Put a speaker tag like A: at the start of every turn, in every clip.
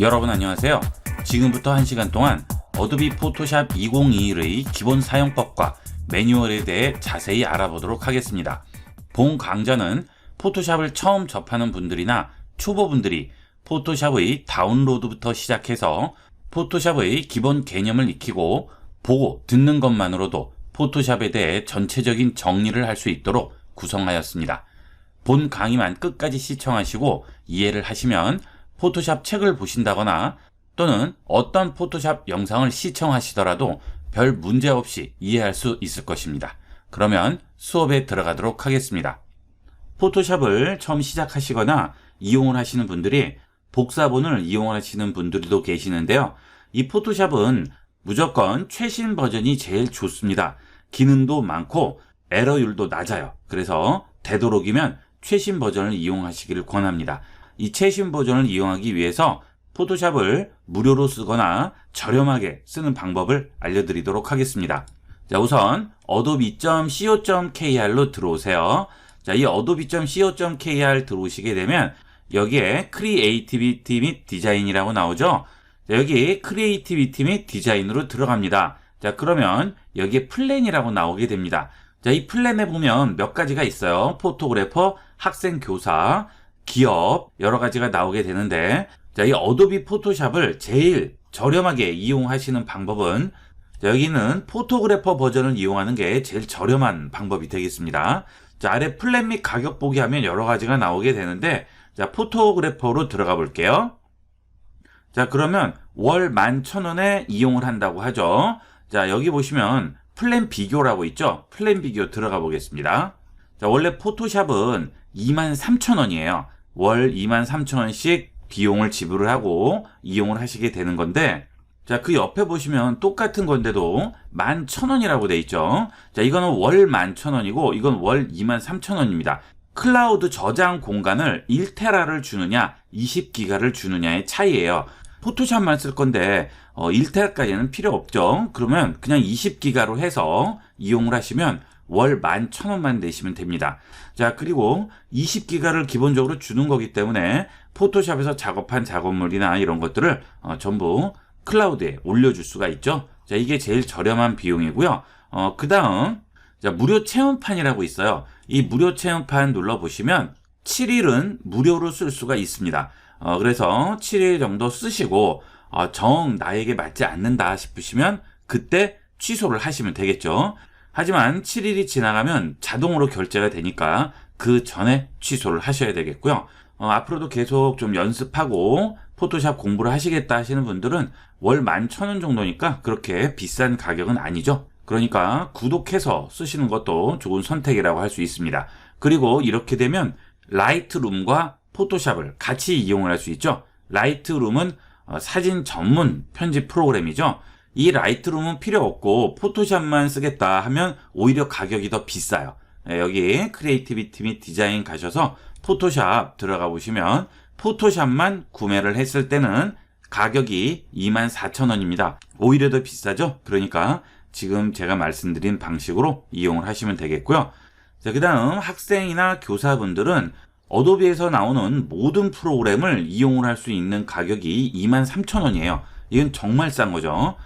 A: 여러분 안녕하세요. 지금부터 1시간 동안 어도비 포토샵 2021의 기본 사용법과 매뉴얼에 대해 자세히 알아보도록 하겠습니다. 본 강좌는 포토샵을 처음 접하는 분들이나 초보분들이 포토샵의 다운로드부터 시작해서 포토샵의 기본 개념을 익히고 보고 듣는 것만으로도 포토샵에 대해 전체적인 정리를 할 수 있도록 구성하였습니다. 본 강의만 끝까지 시청하시고 이해를 하시면 포토샵 책을 보신다거나 또는 어떤 포토샵 영상을 시청하시더라도 별 문제 없이 이해할 수 있을 것입니다. 그러면 수업에 들어가도록 하겠습니다. 포토샵을 처음 시작하시거나 이용을 하시는 분들이 복사본을 이용하시는 분들도 계시는데요. 이 포토샵은 무조건 최신 버전이 제일 좋습니다. 기능도 많고 에러율도 낮아요. 그래서 되도록이면 최신 버전을 이용하시기를 권합니다. 이 최신 버전을 이용하기 위해서 포토샵을 무료로 쓰거나 저렴하게 쓰는 방법을 알려드리도록 하겠습니다. 자, 우선 adobe.co.kr로 들어오세요. 자, 이 adobe.co.kr 들어오시게 되면 여기에 크리에이티비티 및 디자인이라고 나오죠. 자, 여기 크리에이티비티 및 디자인으로 들어갑니다. 자, 그러면 여기에 플랜이라고 나오게 됩니다. 자, 이 플랜에 보면 몇 가지가 있어요. 포토그래퍼, 학생, 교사, 기업 여러 가지가 나오게 되는데, 자, 이 어도비 포토샵을 제일 저렴하게 이용하시는 방법은, 자, 여기는 포토그래퍼 버전을 이용하는 게 제일 저렴한 방법이 되겠습니다. 자, 아래 플랜 및 가격 보기 하면 여러 가지가 나오게 되는데, 자, 포토그래퍼로 들어가 볼게요. 자, 그러면 월 11,000원에 이용을 한다고 하죠. 자, 여기 보시면 플랜 비교라고 있죠. 플랜 비교 들어가 보겠습니다. 자, 원래 포토샵은 23,000원이에요. 월 23,000원씩 비용을 지불을 하고 이용을 하시게 되는 건데, 자, 그 옆에 보시면 똑같은 건데도 11,000원이라고 돼 있죠. 자, 이거는 월 11,000원이고 이건 월 23,000원입니다. 클라우드 저장 공간을 1테라를 주느냐 20기가를 주느냐의 차이예요. 포토샵만 쓸 건데 1테라까지는 필요 없죠. 그러면 그냥 20기가로 해서 이용을 하시면 월 11,000원만 내시면 됩니다. 자, 그리고 20기가를 기본적으로 주는 거기 때문에 포토샵에서 작업한 작업물이나 이런 것들을 전부 클라우드에 올려줄 수가 있죠. 자, 이게 제일 저렴한 비용이고요. 그 다음, 자, 무료 체험판이라고 있어요. 이 무료 체험판 눌러보시면 7일은 무료로 쓸 수가 있습니다. 그래서 7일 정도 쓰시고 정 나에게 맞지 않는다 싶으시면 그때 취소를 하시면 되겠죠. 하지만 7일이 지나가면 자동으로 결제가 되니까 그 전에 취소를 하셔야 되겠고요. 앞으로도 계속 좀 연습하고 포토샵 공부를 하시겠다 하시는 분들은 월 11,000원 정도니까 그렇게 비싼 가격은 아니죠. 그러니까 구독해서 쓰시는 것도 좋은 선택이라고 할 수 있습니다. 그리고 이렇게 되면 라이트룸과 포토샵을 같이 이용을 할 수 있죠. 라이트룸은 사진 전문 편집 프로그램이죠. 이 라이트룸은 필요 없고 포토샵만 쓰겠다 하면 오히려 가격이 더 비싸요. 여기 크리에이티비티 및 디자인 가셔서 포토샵 들어가 보시면 포토샵만 구매를 했을 때는 가격이 24,000원입니다. 오히려 더 비싸죠. 그러니까 지금 제가 말씀드린 방식으로 이용을 하시면 되겠고요. 자, 그 다음 학생이나 교사분들은 어도비에서 나오는 모든 프로그램을 이용을 할 수 있는 가격이 23,000원이에요. 이건 정말 싼 거죠.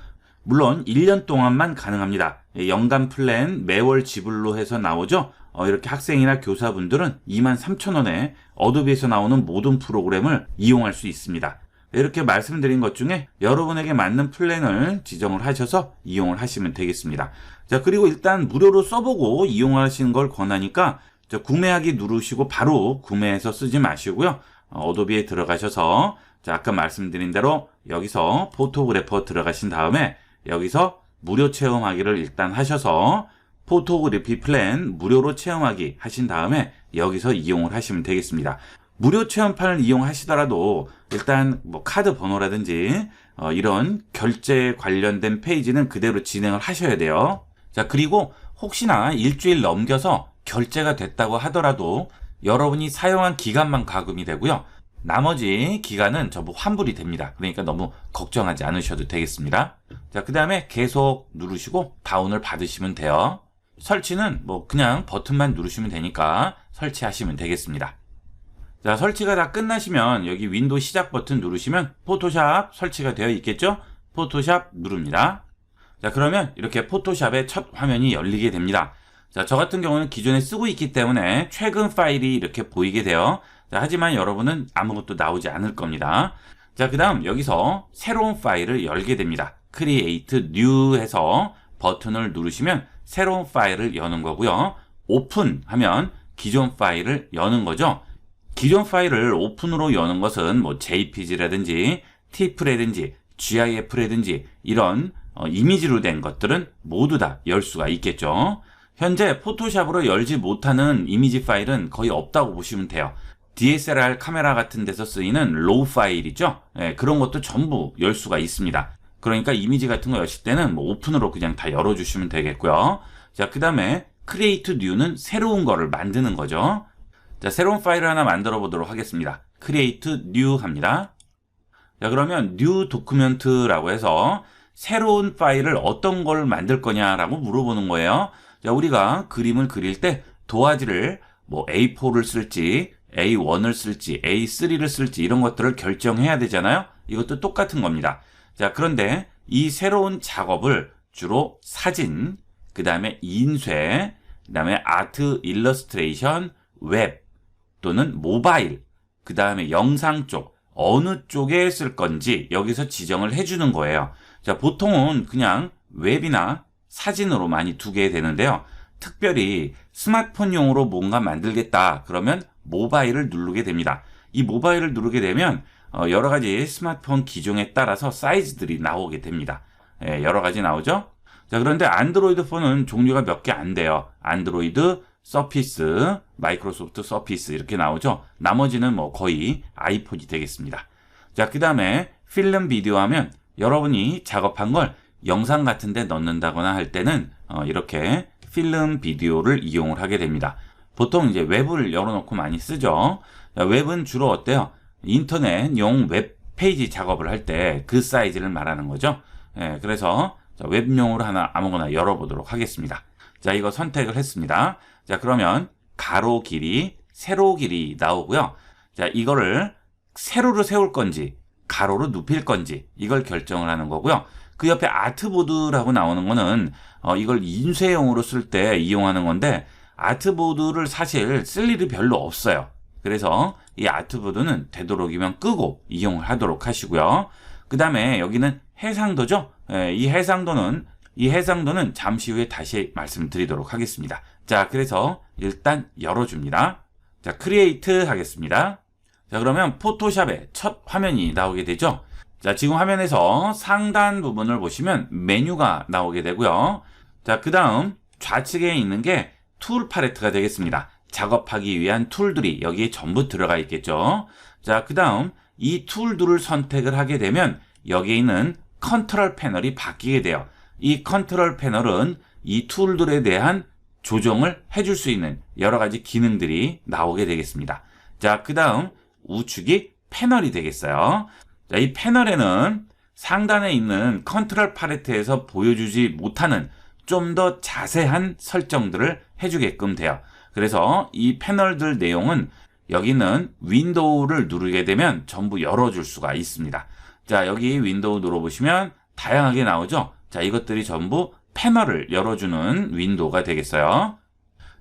A: 물론 1년 동안만 가능합니다. 연간 플랜 매월 지불로 해서 나오죠. 이렇게 학생이나 교사분들은 23,000원에 어도비에서 나오는 모든 프로그램을 이용할 수 있습니다. 이렇게 말씀드린 것 중에 여러분에게 맞는 플랜을 지정을 하셔서 이용을 하시면 되겠습니다. 자, 그리고 일단 무료로 써보고 이용하시는 걸 권하니까 구매하기 누르시고 바로 구매해서 쓰지 마시고요. 어도비에 들어가셔서 자, 아까 말씀드린 대로 여기서 포토그래퍼 들어가신 다음에 여기서 무료 체험하기를 일단 하셔서 포토그래피 플랜 무료로 체험하기 하신 다음에 여기서 이용을 하시면 되겠습니다. 무료 체험판을 이용하시더라도 일단 뭐 카드 번호라든지 이런 결제 관련된 페이지는 그대로 진행을 하셔야 돼요. 자, 그리고 혹시나 일주일 넘겨서 결제가 됐다고 하더라도 여러분이 사용한 기간만 가금이 되고요. 나머지 기간은 전부 환불이 됩니다. 그러니까 너무 걱정하지 않으셔도 되겠습니다. 자, 그 다음에 계속 누르시고 다운을 받으시면 돼요. 설치는 뭐 그냥 버튼만 누르시면 되니까 설치하시면 되겠습니다. 자, 설치가 다 끝나시면 여기 윈도우 시작 버튼 누르시면 포토샵 설치가 되어 있겠죠? 포토샵 누릅니다. 자, 그러면 이렇게 포토샵의 첫 화면이 열리게 됩니다. 자, 저 같은 경우는 기존에 쓰고 있기 때문에 최근 파일이 이렇게 보이게 돼요. 자, 하지만 여러분은 아무것도 나오지 않을 겁니다. 자, 그 다음 여기서 새로운 파일을 열게 됩니다. Create New 해서 버튼을 누르시면 새로운 파일을 여는 거고요. 오픈 하면 기존 파일을 여는 거죠. 기존 파일을 오픈으로 여는 것은 뭐 JPG라든지 TIFF라든지 GIF라든지 이런 이미지로 된 것들은 모두 다 열 수가 있겠죠. 현재 포토샵으로 열지 못하는 이미지 파일은 거의 없다고 보시면 돼요. DSLR 카메라 같은 데서 쓰이는 로우 파일이죠. 그런 것도 전부 열 수가 있습니다. 그러니까 이미지 같은 거 여실 때는 뭐 오픈으로 그냥 다 열어주시면 되겠고요. 자, 그 다음에 Create New는 새로운 거를 만드는 거죠. 자, 새로운 파일을 하나 만들어 보도록 하겠습니다. Create New 합니다. 자, 그러면 New Document라고 해서 새로운 파일을 어떤 걸 만들 거냐라고 물어보는 거예요. 자, 우리가 그림을 그릴 때 도화지를 뭐 A4를 쓸지 A1을 쓸지 A3를 쓸지 이런 것들을 결정해야 되잖아요. 이것도 똑같은 겁니다. 자, 그런데 이 새로운 작업을 주로 사진, 그 다음에 인쇄, 그 다음에 아트, 일러스트레이션, 웹 또는 모바일, 그 다음에 영상 쪽 어느 쪽에 쓸 건지 여기서 지정을 해주는 거예요. 자, 보통은 그냥 웹이나 사진으로 많이 두게 되는데요. 특별히 스마트폰용으로 뭔가 만들겠다 그러면 모바일을 누르게 됩니다. 이 모바일을 누르게 되면 여러 가지 스마트폰 기종에 따라서 사이즈들이 나오게 됩니다. 여러 가지 나오죠. 자, 그런데 안드로이드 폰은 종류가 몇 개 안 돼요. 안드로이드, 서피스, 마이크로소프트 서피스 이렇게 나오죠. 나머지는 뭐 거의 아이폰이 되겠습니다. 자, 그 다음에 필름 비디오 하면 여러분이 작업한 걸 영상 같은 데 넣는다거나 할 때는 이렇게 필름 비디오를 이용을 하게 됩니다. 보통 이제 웹을 열어놓고 많이 쓰죠. 자, 웹은 주로 어때요? 인터넷용 웹페이지 작업을 할 때 그 사이즈를 말하는 거죠. 그래서 웹용으로 하나 아무거나 열어보도록 하겠습니다. 자, 이거 선택을 했습니다. 자, 그러면 가로 길이, 세로 길이 나오고요. 자, 이거를 세로로 세울 건지 가로로 눕힐 건지 이걸 결정을 하는 거고요. 그 옆에 아트보드라고 나오는 거는 이걸 인쇄용으로 쓸 때 이용하는 건데 아트보드를 사실 쓸 일이 별로 없어요. 그래서 이 아트보드는 되도록이면 끄고 이용을 하도록 하시고요. 그 다음에 여기는 해상도죠. 이 해상도는 잠시 후에 다시 말씀드리도록 하겠습니다. 자, 그래서 일단 열어줍니다. 자, 크리에이트 하겠습니다. 자, 그러면 포토샵의 첫 화면이 나오게 되죠. 자, 지금 화면에서 상단 부분을 보시면 메뉴가 나오게 되고요. 자, 그 다음 좌측에 있는 게 툴 팔레트가 되겠습니다. 작업하기 위한 툴들이 여기에 전부 들어가 있겠죠. 자, 그 다음 이 툴들을 선택을 하게 되면 여기에 있는 컨트롤 패널이 바뀌게 돼요. 이 컨트롤 패널은 이 툴들에 대한 조정을 해줄 수 있는 여러 가지 기능들이 나오게 되겠습니다. 자, 그 다음 우측이 패널이 되겠어요. 자, 이 패널에는 상단에 있는 컨트롤 팔레트에서 보여주지 못하는 좀 더 자세한 설정들을 해주게끔 돼요. 그래서 이 패널들 내용은 여기는 윈도우를 누르게 되면 전부 열어줄 수가 있습니다. 자, 여기 윈도우 눌러보시면 다양하게 나오죠. 자, 이것들이 전부 패널을 열어주는 윈도우가 되겠어요.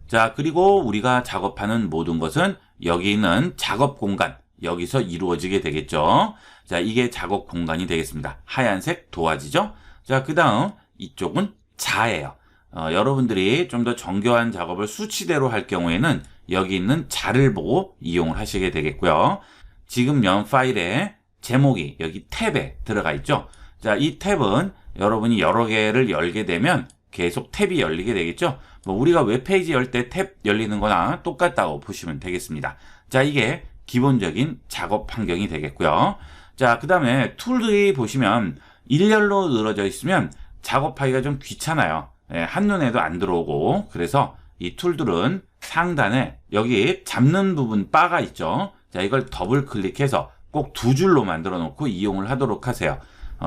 A: 자, 그리고 우리가 작업하는 모든 것은 여기 있는 작업 공간, 여기서 이루어지게 되겠죠. 자, 이게 작업 공간이 되겠습니다. 하얀색 도화지죠. 자, 그 다음 이쪽은 자예요. 여러분들이 좀 더 정교한 작업을 수치대로 할 경우에는 여기 있는 자를 보고 이용을 하시게 되겠고요. 지금 연 파일의 제목이 여기 탭에 들어가 있죠. 자, 이 탭은 여러분이 여러 개를 열게 되면 계속 탭이 열리게 되겠죠. 뭐 우리가 웹페이지 열 때 탭 열리는 거나 똑같다고 보시면 되겠습니다. 자, 이게 기본적인 작업 환경이 되겠고요. 자, 그 다음에 툴들이 보시면 일렬로 늘어져 있으면 작업하기가 좀 귀찮아요. 한눈에도 안 들어오고. 그래서 이 툴들은 상단에 여기 잡는 부분 바가 있죠. 자, 이걸 더블 클릭해서 꼭 두 줄로 만들어 놓고 이용을 하도록 하세요.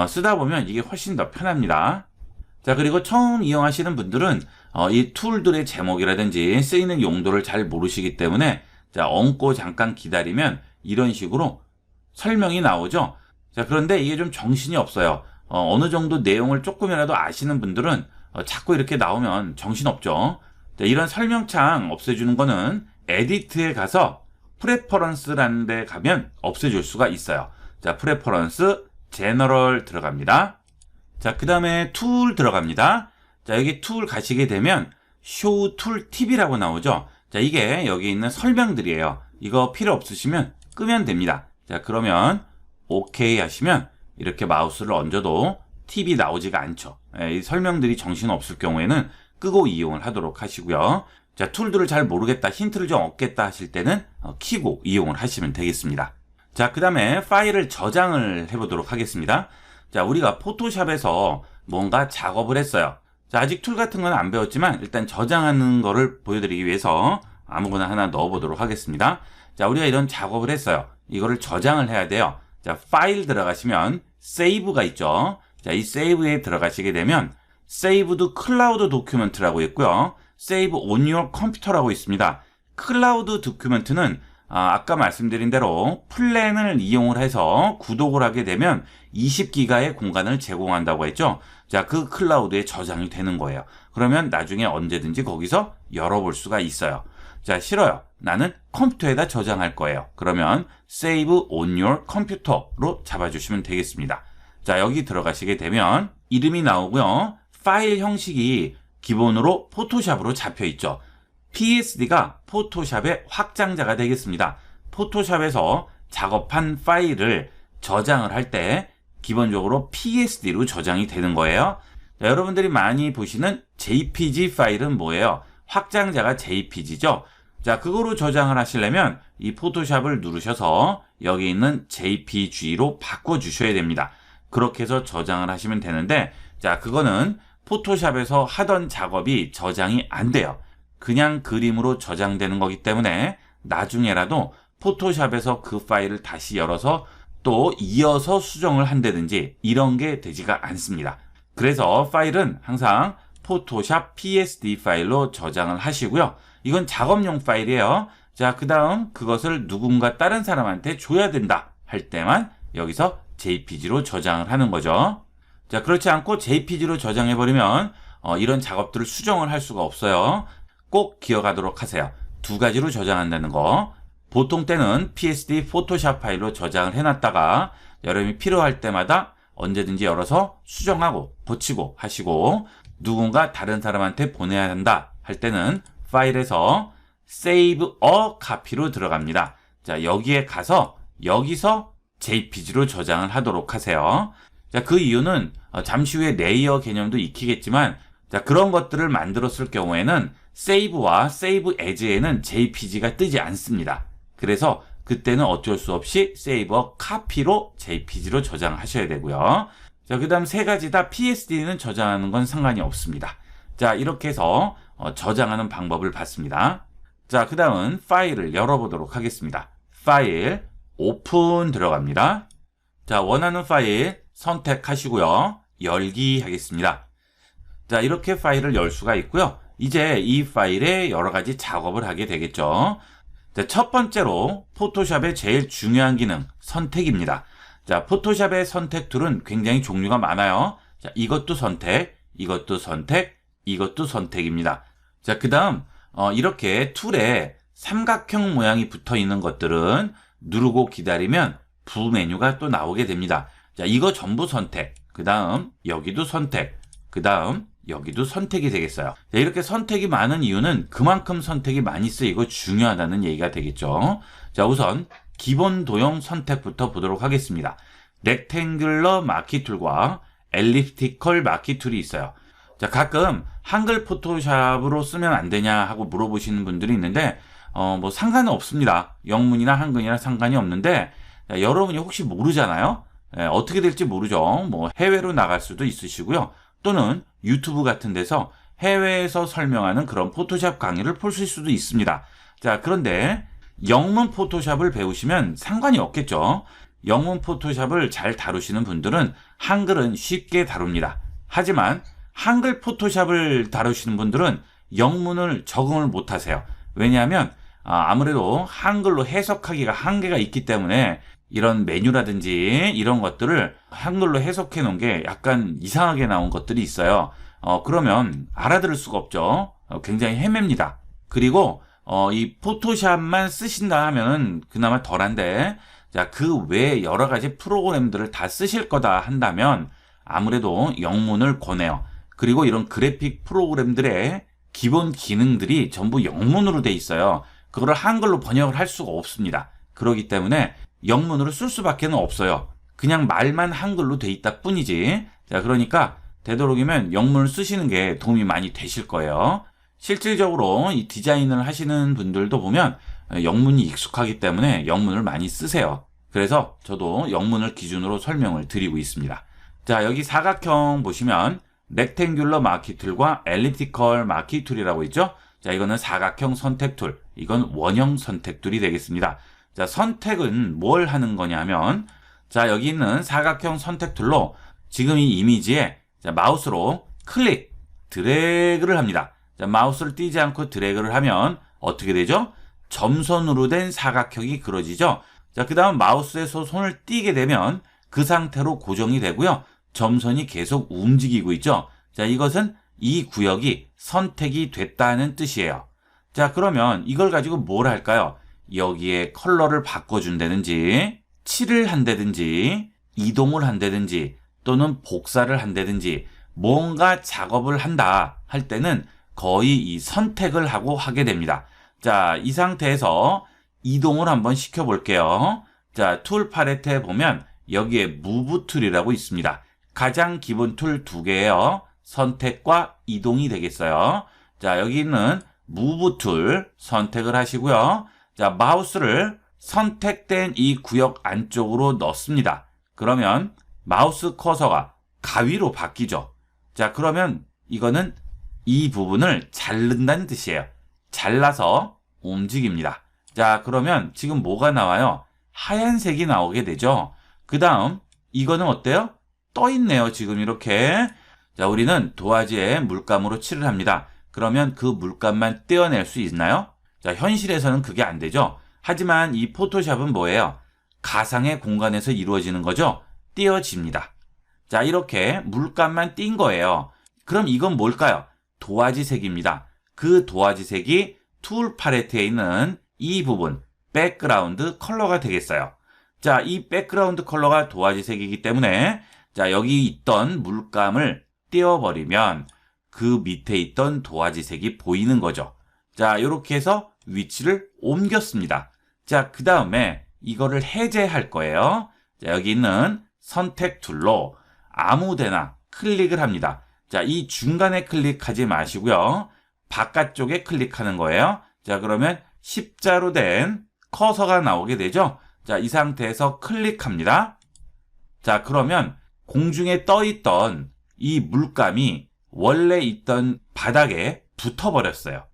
A: 쓰다 보면 이게 훨씬 더 편합니다. 자, 그리고 처음 이용하시는 분들은 이 툴들의 제목이라든지 쓰이는 용도를 잘 모르시기 때문에 자, 얹고 잠깐 기다리면 이런 식으로 설명이 나오죠. 자, 그런데 이게 좀 정신이 없어요. 어느 정도 내용을 조금이라도 아시는 분들은 자꾸 이렇게 나오면 정신없죠. 자, 이런 설명창 없애주는 거는 에디트에 가서 프레퍼런스라는 데 가면 없애줄 수가 있어요. 자, 프레퍼런스, 제너럴 들어갑니다. 자, 그 다음에 툴 들어갑니다. 자, 여기 툴 가시게 되면 쇼 툴 팁이라고 나오죠. 자, 이게 여기 있는 설명들이에요. 이거 필요 없으시면 끄면 됩니다. 자, 그러면 오케이 하시면 이렇게 마우스를 얹어도 팁이 나오지가 않죠. 이 설명들이 정신 없을 경우에는 끄고 이용을 하도록 하시고요. 자, 툴들을 잘 모르겠다, 힌트를 좀 얻겠다 하실 때는 키고 이용을 하시면 되겠습니다. 자, 그 다음에 파일을 저장을 해보도록 하겠습니다. 자, 우리가 포토샵에서 뭔가 작업을 했어요. 자, 아직 툴 같은 건 안 배웠지만 일단 저장하는 거를 보여드리기 위해서 아무거나 하나 넣어보도록 하겠습니다. 자, 우리가 이런 작업을 했어요. 이거를 저장을 해야 돼요. 자, 파일 들어가시면 세이브가 있죠. 자, 이 세이브에 들어가시게 되면 세이브드 클라우드 도큐멘트라고 있고요. 세이브 온 유어 컴퓨터라고 있습니다. 클라우드 도큐멘트는 아까 말씀드린 대로 플랜을 이용을 해서 구독을 하게 되면 20기가의 공간을 제공한다고 했죠. 자, 그 클라우드에 저장이 되는 거예요. 그러면 나중에 언제든지 거기서 열어볼 수가 있어요. 자, 싫어요. 나는 컴퓨터에다 저장할 거예요. 그러면 Save on your computer로 잡아주시면 되겠습니다. 자, 여기 들어가시게 되면 이름이 나오고요. 파일 형식이 기본으로 포토샵으로 잡혀 있죠. PSD가 포토샵의 확장자가 되겠습니다. 포토샵에서 작업한 파일을 저장을 할 때 기본적으로 PSD로 저장이 되는 거예요. 자, 여러분들이 많이 보시는 JPG 파일은 뭐예요? 확장자가 JPG죠. 자, 그거로 저장을 하시려면 이 포토샵을 누르셔서 여기 있는 JPG로 바꿔주셔야 됩니다. 그렇게 해서 저장을 하시면 되는데, 자, 그거는 포토샵에서 하던 작업이 저장이 안 돼요. 그냥 그림으로 저장되는 거기 때문에 나중에라도 포토샵에서 그 파일을 다시 열어서 또 이어서 수정을 한다든지 이런 게 되지가 않습니다. 그래서 파일은 항상 포토샵 PSD 파일로 저장을 하시고요. 이건 작업용 파일이에요. 자, 그 다음 그것을 누군가 다른 사람한테 줘야 된다 할 때만 여기서 JPG로 저장을 하는 거죠. 자, 그렇지 않고 JPG로 저장해버리면 이런 작업들을 수정을 할 수가 없어요. 꼭 기억하도록 하세요. 두 가지로 저장한다는 거. 보통 때는 PSD 포토샵 파일로 저장을 해놨다가 여러분이 필요할 때마다 언제든지 열어서 수정하고 고치고 하시고, 누군가 다른 사람한테 보내야 한다 할 때는 파일에서 Save a Copy로 들어갑니다. 자, 여기에 가서 여기서 JPG로 저장을 하도록 하세요. 자, 그 이유는 잠시 후에 레이어 개념도 익히겠지만, 자, 그런 것들을 만들었을 경우에는 Save와 Save As에는 JPG가 뜨지 않습니다. 그래서 그때는 어쩔 수 없이 Save a Copy로 JPG로 저장하셔야 되고요. 자, 그 다음 세 가지 다 PSD는 저장하는 건 상관이 없습니다. 자, 이렇게 해서 저장하는 방법을 봤습니다. 자, 그 다음은 파일을 열어보도록 하겠습니다. 파일, 오픈 들어갑니다. 자, 원하는 파일 선택하시고요. 열기 하겠습니다. 자, 이렇게 파일을 열 수가 있고요. 이제 이 파일에 여러 가지 작업을 하게 되겠죠. 자, 첫 번째로 포토샵의 제일 중요한 기능, 선택입니다. 자, 포토샵의 선택 툴은 굉장히 종류가 많아요. 자, 이것도 선택, 이것도 선택, 이것도 선택입니다. 자, 그 다음 이렇게 툴에 삼각형 모양이 붙어 있는 것들은 누르고 기다리면 부메뉴가 또 나오게 됩니다. 자, 이거 전부 선택, 그 다음 여기도 선택, 그 다음 여기도 선택이 되겠어요. 자, 이렇게 선택이 많은 이유는 그만큼 선택이 많이 쓰이고 중요하다는 얘기가 되겠죠. 자, 우선 기본 도형 선택부터 보도록 하겠습니다. 렉탱귤러 마키 툴과 엘립티컬 마키 툴이 있어요. 자, 가끔 한글 포토샵으로 쓰면 안 되냐 하고 물어보시는 분들이 있는데 뭐 상관은 없습니다. 영문이나 한글이나 상관이 없는데, 자, 여러분이 혹시 모르잖아요. 어떻게 될지 모르죠. 뭐 해외로 나갈 수도 있으시고요. 또는 유튜브 같은 데서 해외에서 설명하는 그런 포토샵 강의를 보실 수도 있습니다. 자, 그런데 영문 포토샵을 배우시면 상관이 없겠죠. 영문 포토샵을 잘 다루시는 분들은 한글은 쉽게 다룹니다. 하지만 한글 포토샵을 다루시는 분들은 영문을 적응을 못 하세요. 왜냐하면 아무래도 한글로 해석하기가 한계가 있기 때문에 이런 메뉴라든지 이런 것들을 한글로 해석해 놓은 게 약간 이상하게 나온 것들이 있어요. 그러면 알아들을 수가 없죠. 굉장히 헤맵니다. 그리고 이 포토샵만 쓰신다 하면은 그나마 덜한데, 자, 그 외에 여러 가지 프로그램들을 다 쓰실 거다 한다면 아무래도 영문을 권해요. 그리고 이런 그래픽 프로그램들의 기본 기능들이 전부 영문으로 돼 있어요. 그거를 한글로 번역을 할 수가 없습니다. 그렇기 때문에 영문으로 쓸 수밖에 없어요. 그냥 말만 한글로 돼 있다 뿐이지. 자, 그러니까 되도록이면 영문을 쓰시는 게 도움이 많이 되실 거예요. 실질적으로 이 디자인을 하시는 분들도 보면 영문이 익숙하기 때문에 영문을 많이 쓰세요. 그래서 저도 영문을 기준으로 설명을 드리고 있습니다. 자, 여기 사각형 보시면 렉탱귤러 마키 툴과 엘립티컬 마키 툴이라고 있죠. 자, 이거는 사각형 선택 툴, 이건 원형 선택 툴이 되겠습니다. 자, 선택은 뭘 하는 거냐면, 자, 여기 있는 사각형 선택 툴로 지금 이 이미지에 자, 마우스로 클릭, 드래그를 합니다. 자, 마우스를 띄지 않고 드래그를 하면 어떻게 되죠? 점선으로 된 사각형이 그려지죠. 자, 그 다음 마우스에서 손을 띄게 되면 그 상태로 고정이 되고요. 점선이 계속 움직이고 있죠. 자, 이것은 이 구역이 선택이 됐다는 뜻이에요. 자, 그러면 이걸 가지고 뭘 할까요? 여기에 컬러를 바꿔준다든지, 칠을 한다든지, 이동을 한다든지, 또는 복사를 한다든지, 뭔가 작업을 한다 할 때는 거의 이 선택을 하고 하게 됩니다. 자, 이 상태에서 이동을 한번 시켜볼게요. 자, 툴 팔레트에 보면 여기에 무브 툴이라고 있습니다. 가장 기본 툴 두 개예요. 선택과 이동이 되겠어요. 자, 여기 있는 무브 툴 선택을 하시고요. 자, 마우스를 선택된 이 구역 안쪽으로 넣습니다. 그러면 마우스 커서가 가위로 바뀌죠. 자, 그러면 이거는 이 부분을 자른다는 뜻이에요. 잘라서 움직입니다. 자, 그러면 지금 뭐가 나와요? 하얀색이 나오게 되죠. 그 다음 이거는 어때요? 떠 있네요. 지금 이렇게. 자, 우리는 도화지에 물감으로 칠을 합니다. 그러면 그 물감만 떼어낼 수 있나요? 자, 현실에서는 그게 안 되죠. 하지만 이 포토샵은 뭐예요? 가상의 공간에서 이루어지는 거죠. 띄어집니다. 자, 이렇게 물감만 띈 거예요. 그럼 이건 뭘까요? 도화지색입니다. 그 도화지색이 툴 팔레트에 있는 이 부분, 백그라운드 컬러가 되겠어요. 자, 이 백그라운드 컬러가 도화지색이기 때문에 자, 여기 있던 물감을 떼어버리면 그 밑에 있던 도화지색이 보이는 거죠. 자, 이렇게 해서 위치를 옮겼습니다. 자, 그 다음에 이거를 해제할 거예요. 자, 여기 있는 선택 툴로 아무데나 클릭을 합니다. 자, 이 중간에 클릭하지 마시고요. 바깥쪽에 클릭하는 거예요. 자, 그러면 십자로 된 커서가 나오게 되죠. 자, 이 상태에서 클릭합니다. 자, 그러면 공중에 떠 있던 이 물감이 원래 있던 바닥에 붙어버렸어요.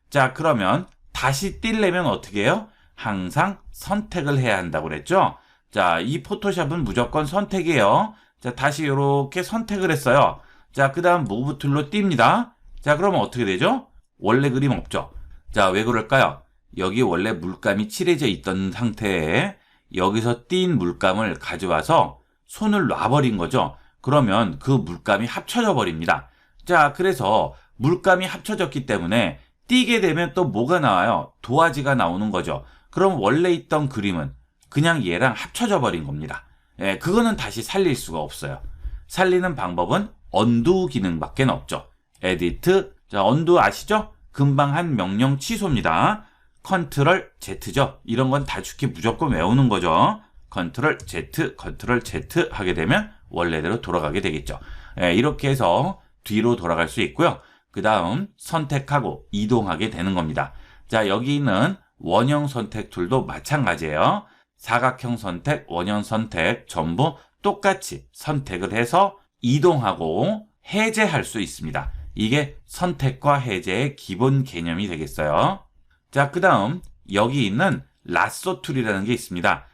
A: 자, 그러면 다시 띄려면 어떻게 해요? 항상 선택을 해야 한다고 그랬죠? 자, 이 포토샵은 무조건 선택이에요. 자, 다시 이렇게 선택을 했어요. 자, 그 다음 무브 툴로 띕니다. 자, 그러면 어떻게 되죠? 원래 그림 없죠? 자, 왜 그럴까요? 여기 원래 물감이 칠해져 있던 상태에 여기서 띈 물감을 가져와서 손을 놔버린 거죠. 그러면 그 물감이 합쳐져 버립니다. 자, 그래서 물감이 합쳐졌기 때문에 띄게 되면 또 뭐가 나와요? 도화지가 나오는 거죠. 그럼 원래 있던 그림은 그냥 얘랑 합쳐져 버린 겁니다. 예, 그거는 다시 살릴 수가 없어요. 살리는 방법은 언두 기능밖에 없죠. 에디트, 자, 언두 아시죠? 금방 한 명령 취소입니다. 컨트롤 Z죠. 이런 건 다죽히 무조건 외우는 거죠. 컨트롤 Z, 컨트롤 Z 하게 되면 원래대로 돌아가게 되겠죠. 예, 이렇게 해서 뒤로 돌아갈 수 있고요. 그 다음 선택하고 이동하게 되는 겁니다. 자, 여기 있는 원형 선택 툴도 마찬가지예요. 사각형 선택, 원형 선택 전부 똑같이 선택을 해서 이동하고 해제할 수 있습니다. 이게 선택과 해제의 기본 개념이 되겠어요. 자, 그 다음 여기 있는 라쏘 툴이라는 게 있습니다.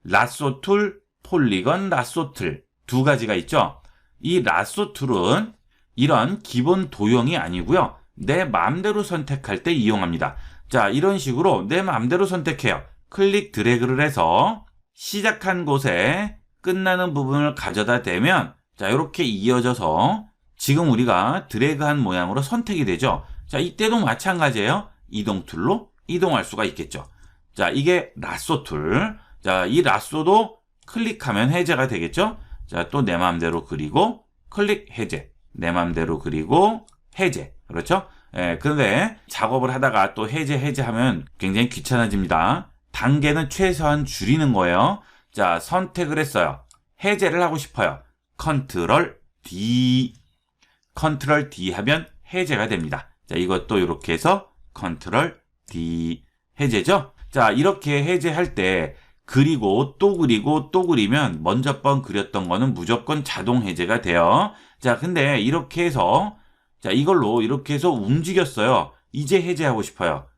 A: 라쏘 툴, 폴리건 라쏘 툴 두 가지가 있죠. 이 라쏘 툴은 이런 기본 도형이 아니고요. 내 마음대로 선택할 때 이용합니다. 자, 이런 식으로 내 마음대로 선택해요. 클릭 드래그를 해서 시작한 곳에 끝나는 부분을 가져다 대면 자, 이렇게 이어져서 지금 우리가 드래그한 모양으로 선택이 되죠. 자, 이때도 마찬가지예요. 이동 툴로 이동할 수가 있겠죠. 자, 이게 라쏘 툴. 자, 이 라쏘도 클릭하면 해제가 되겠죠. 자, 또 내 마음대로 그리고 클릭 해제. 내 마음대로 그리고 해제. 그렇죠? 예, 그런데 작업을 하다가 또 해제하면 굉장히 귀찮아집니다. 단계는 최소한 줄이는 거예요. 자, 선택을 했어요. 해제를 하고 싶어요. 컨트롤 D. 컨트롤 D 하면 해제가 됩니다. 자, 이것도 이렇게 해서 컨트롤 D. 해제죠? 자, 이렇게 해제할 때 그리고 또 그리고 또 그리면 먼저 번 그렸던 거는 무조건 자동 해제가 돼요. 자, 근데 이렇게 해서 자, 이걸로 이렇게 해서 움직였어요. 이제 해제하고 싶어요.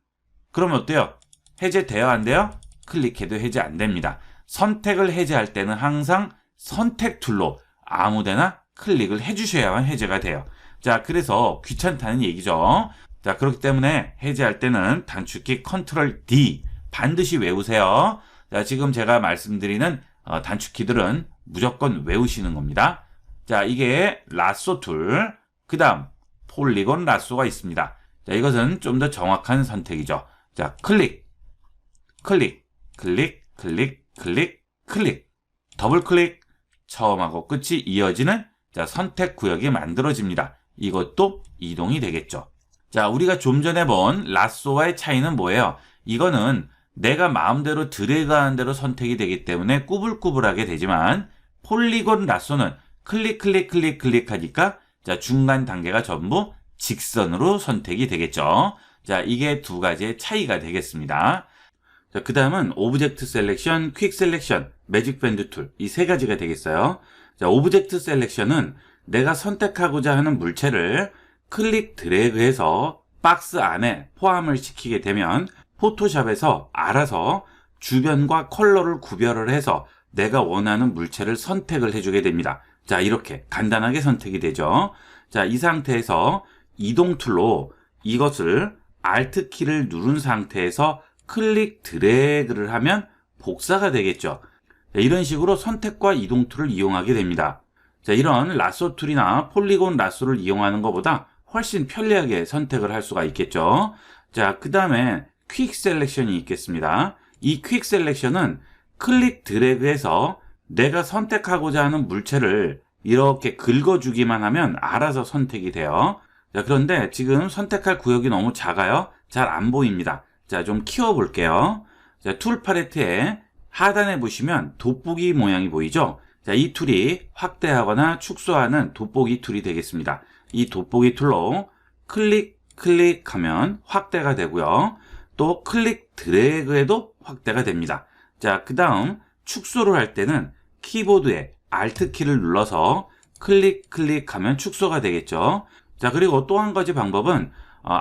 A: 그러면 어때요? 해제돼요? 안 돼요? 클릭해도 해제 안 됩니다. 선택을 해제할 때는 항상 선택 툴로 아무데나 클릭을 해주셔야만 해제가 돼요. 자, 그래서 귀찮다는 얘기죠. 자, 그렇기 때문에 해제할 때는 단축키 컨트롤 D 반드시 외우세요. 자, 지금 제가 말씀드리는 단축키들은 무조건 외우시는 겁니다. 자, 이게 라쏘 툴, 그 다음 폴리곤 라쏘가 있습니다. 자, 이것은 좀 더 정확한 선택이죠. 자, 클릭, 클릭, 클릭, 클릭, 클릭, 클릭, 더블 클릭, 처음하고 끝이 이어지는 자, 선택 구역이 만들어집니다. 이것도 이동이 되겠죠. 자, 우리가 좀 전에 본 라쏘와의 차이는 뭐예요? 이거는 내가 마음대로 드래그하는 대로 선택이 되기 때문에 꾸불꾸불하게 되지만 폴리곤 라쏘는 클릭, 클릭, 클릭, 클릭하니까 자, 중간 단계가 전부 직선으로 선택이 되겠죠. 자, 이게 두 가지의 차이가 되겠습니다. 자, 그 다음은 오브젝트 셀렉션, 퀵 셀렉션, 매직 밴드 툴 이 세 가지가 되겠어요. 자, 오브젝트 셀렉션은 내가 선택하고자 하는 물체를 클릭 드래그해서 박스 안에 포함을 시키게 되면 포토샵에서 알아서 주변과 컬러를 구별을 해서 내가 원하는 물체를 선택을 해주게 됩니다. 자, 이렇게 간단하게 선택이 되죠. 자, 이 상태에서 이동 툴로 이것을 Alt 키를 누른 상태에서 클릭 드래그를 하면 복사가 되겠죠. 자, 이런 식으로 선택과 이동 툴을 이용하게 됩니다. 자, 이런 라쏘 툴이나 폴리곤 라쏘를 이용하는 것보다 훨씬 편리하게 선택을 할 수가 있겠죠. 자, 그 다음에 퀵 셀렉션이 있겠습니다. 이 퀵 셀렉션은 클릭 드래그해서 내가 선택하고자 하는 물체를 이렇게 긁어주기만 하면 알아서 선택이 돼요. 자, 그런데 지금 선택할 구역이 너무 작아요. 잘 안 보입니다. 자, 좀 키워볼게요. 자, 툴 팔레트에 하단에 보시면 돋보기 모양이 보이죠? 자, 이 툴이 확대하거나 축소하는 돋보기 툴이 되겠습니다. 이 돋보기 툴로 클릭하면 확대가 되고요. 또 클릭 드래그해도 확대가 됩니다. 자, 그 다음 축소를 할 때는 키보드에 Alt 키를 눌러서 클릭하면 축소가 되겠죠. 자, 그리고 또 한 가지 방법은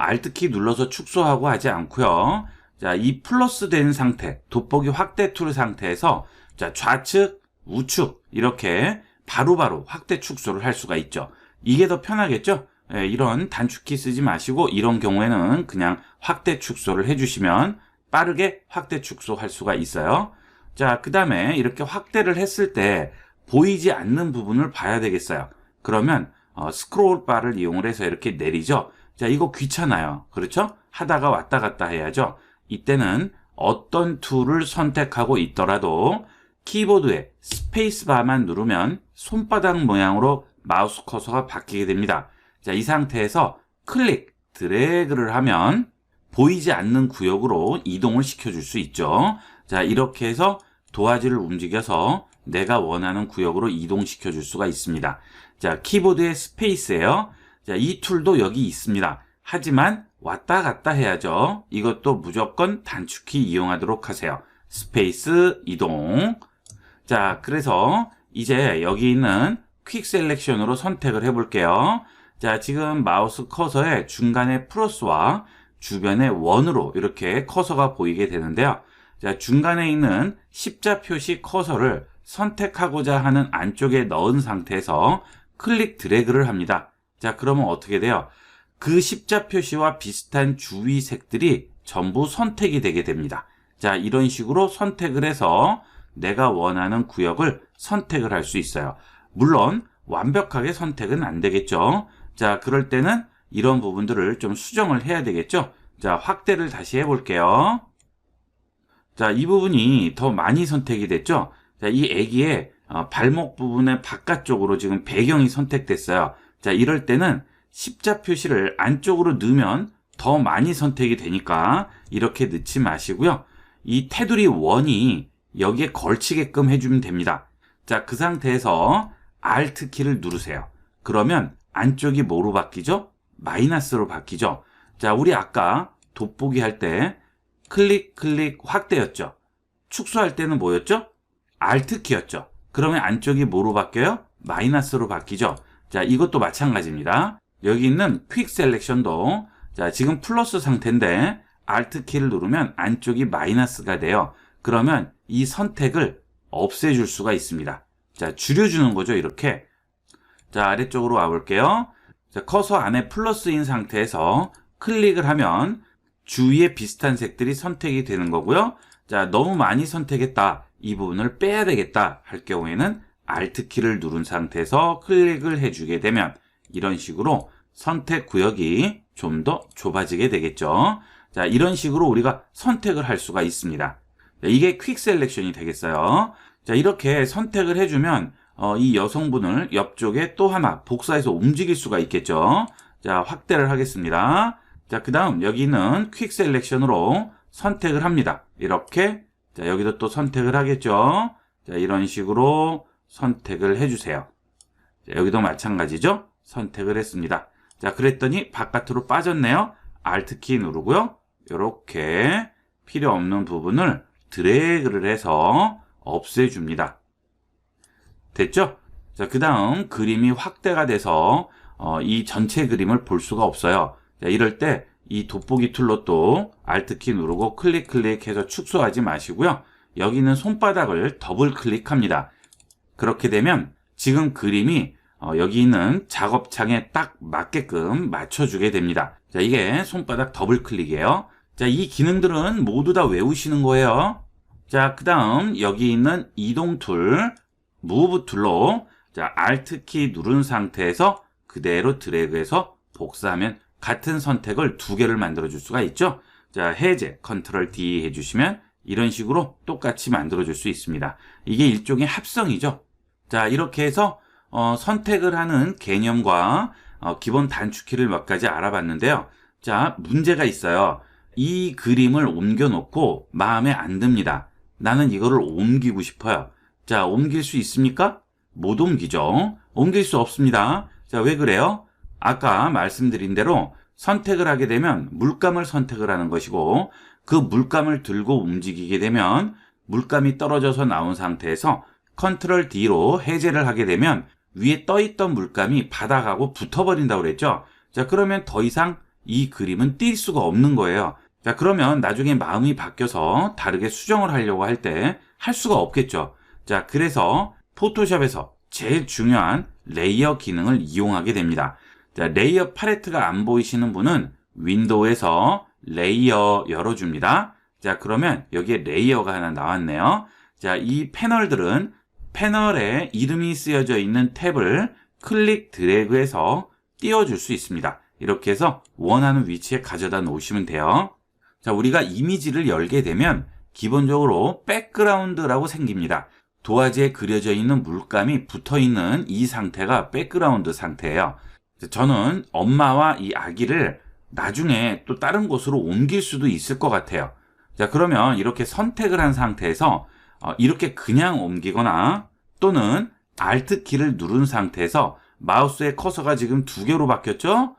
A: Alt 키 눌러서 축소하고 하지 않고요. 자, 이 플러스 된 상태, 돋보기 확대 툴 상태에서 자, 좌측, 우측 이렇게 바로바로 확대 축소를 할 수가 있죠. 이게 더 편하겠죠? 예, 이런 단축키 쓰지 마시고 이런 경우에는 그냥 확대 축소를 해주시면 빠르게 확대 축소할 수가 있어요. 자, 그 다음에 이렇게 확대를 했을 때 보이지 않는 부분을 봐야 되겠어요. 그러면 스크롤 바를 이용을 해서 이렇게 내리죠. 자, 이거 귀찮아요. 그렇죠? 하다가 왔다 갔다 해야죠. 이때는 어떤 툴을 선택하고 있더라도 키보드에 스페이스 바만 누르면 손바닥 모양으로 마우스 커서가 바뀌게 됩니다. 자, 이 상태에서 클릭, 드래그를 하면 보이지 않는 구역으로 이동을 시켜줄 수 있죠. 자, 이렇게 해서 도화지를 움직여서 내가 원하는 구역으로 이동시켜 줄 수가 있습니다. 자, 키보드의 스페이스예요. 자, 이 툴도 여기 있습니다. 하지만 왔다 갔다 해야죠. 이것도 무조건 단축키 이용하도록 하세요. 스페이스 이동. 자, 그래서 이제 여기 있는 퀵 셀렉션으로 선택을 해볼게요. 자, 지금 마우스 커서의 중간에 플러스와 주변에 원으로 이렇게 커서가 보이게 되는데요. 자, 중간에 있는 십자 표시 커서를 선택하고자 하는 안쪽에 넣은 상태에서 클릭 드래그를 합니다. 자, 그러면 어떻게 돼요? 그 십자 표시와 비슷한 주위 색들이 전부 선택이 되게 됩니다. 자, 이런 식으로 선택을 해서 내가 원하는 구역을 선택을 할 수 있어요. 물론 완벽하게 선택은 안 되겠죠. 자, 그럴 때는 이런 부분들을 좀 수정을 해야 되겠죠. 자, 확대를 다시 해볼게요. 자, 이 부분이 더 많이 선택이 됐죠. 자, 이 애기의 발목 부분의 바깥쪽으로 지금 배경이 선택됐어요. 자, 이럴 때는 십자 표시를 안쪽으로 넣으면 더 많이 선택이 되니까 이렇게 넣지 마시고요. 이 테두리 원이 여기에 걸치게끔 해주면 됩니다. 자, 그 상태에서 Alt 키를 누르세요. 그러면 안쪽이 뭐로 바뀌죠? 마이너스로 바뀌죠. 자, 우리 아까 돋보기 할 때 클릭 확대였죠. 축소할 때는 뭐였죠? Alt 키였죠. 그러면 안쪽이 뭐로 바뀌어요? 마이너스로 바뀌죠. 자, 이것도 마찬가지입니다. 여기 있는 퀵 셀렉션도 자, 지금 플러스 상태인데 Alt 키를 누르면 안쪽이 마이너스가 돼요. 그러면 이 선택을 없애줄 수가 있습니다. 자, 줄여주는 거죠, 이렇게. 자, 아래쪽으로 와볼게요. 자, 커서 안에 플러스인 상태에서 클릭을 하면 주위에 비슷한 색들이 선택이 되는 거고요. 자, 너무 많이 선택했다. 이 부분을 빼야 되겠다 할 경우에는 Alt 키를 누른 상태에서 클릭을 해주게 되면 이런 식으로 선택 구역이 좀 더 좁아지게 되겠죠. 자, 이런 식으로 우리가 선택을 할 수가 있습니다. 자, 이게 퀵 셀렉션이 되겠어요. 자, 이렇게 선택을 해주면 이 여성분을 옆쪽에 또 하나 복사해서 움직일 수가 있겠죠. 자, 확대를 하겠습니다. 자, 그 다음 여기는 퀵 셀렉션으로 선택을 합니다. 이렇게. 자, 여기도 또 선택을 하겠죠. 자, 이런 식으로 선택을 해주세요. 자, 여기도 마찬가지죠. 선택을 했습니다. 자, 그랬더니 바깥으로 빠졌네요. Alt 키 누르고요. 이렇게 필요 없는 부분을 드래그를 해서 없애줍니다. 됐죠? 자, 그 다음 그림이 확대가 돼서 이 전체 그림을 볼 수가 없어요. 자, 이럴 때 이 돋보기 툴로 또 Alt 키 누르고 클릭해서 축소하지 마시고요. 여기 있는 손바닥을 더블 클릭합니다. 그렇게 되면 지금 그림이 여기 있는 작업창에 딱 맞게끔 맞춰주게 됩니다. 자, 이게 손바닥 더블 클릭이에요. 자, 이 기능들은 모두 다 외우시는 거예요. 자, 그 다음 여기 있는 이동 툴, 무브 툴로 자, Alt 키 누른 상태에서 그대로 드래그해서 복사하면 같은 선택을 두 개를 만들어 줄 수가 있죠. 자, 해제, Ctrl D 해주시면 이런 식으로 똑같이 만들어 줄 수 있습니다. 이게 일종의 합성이죠. 자, 이렇게 해서 선택을 하는 개념과 기본 단축키를 몇 가지 알아봤는데요. 자, 문제가 있어요. 이 그림을 옮겨 놓고 마음에 안 듭니다. 나는 이거를 옮기고 싶어요. 자, 옮길 수 있습니까? 못 옮기죠. 옮길 수 없습니다. 자, 왜 그래요? 아까 말씀드린 대로 선택을 하게 되면 물감을 선택을 하는 것이고 그 물감을 들고 움직이게 되면 물감이 떨어져서 나온 상태에서 Ctrl D로 해제를 하게 되면 위에 떠있던 물감이 바닥하고 붙어버린다고 그랬죠. 자, 그러면 더 이상 이 그림은 뛸 수가 없는 거예요. 자, 그러면 나중에 마음이 바뀌어서 다르게 수정을 하려고 할 때 할 수가 없겠죠. 자, 그래서 포토샵에서 제일 중요한 레이어 기능을 이용하게 됩니다. 자, 레이어 팔레트가 안 보이시는 분은 윈도우에서 레이어 열어줍니다. 자, 그러면 여기에 레이어가 하나 나왔네요. 자, 이 패널들은 패널에 이름이 쓰여져 있는 탭을 클릭 드래그해서 띄워줄 수 있습니다. 이렇게 해서 원하는 위치에 가져다 놓으시면 돼요. 자, 우리가 이미지를 열게 되면 기본적으로 백그라운드라고 생깁니다. 도화지에 그려져 있는 물감이 붙어 있는 이 상태가 백그라운드 상태예요. 저는 엄마와 이 아기를 나중에 또 다른 곳으로 옮길 수도 있을 것 같아요. 자, 그러면 이렇게 선택을 한 상태에서 이렇게 그냥 옮기거나 또는 Alt 키를 누른 상태에서 마우스의 커서가 지금 두 개로 바뀌었죠?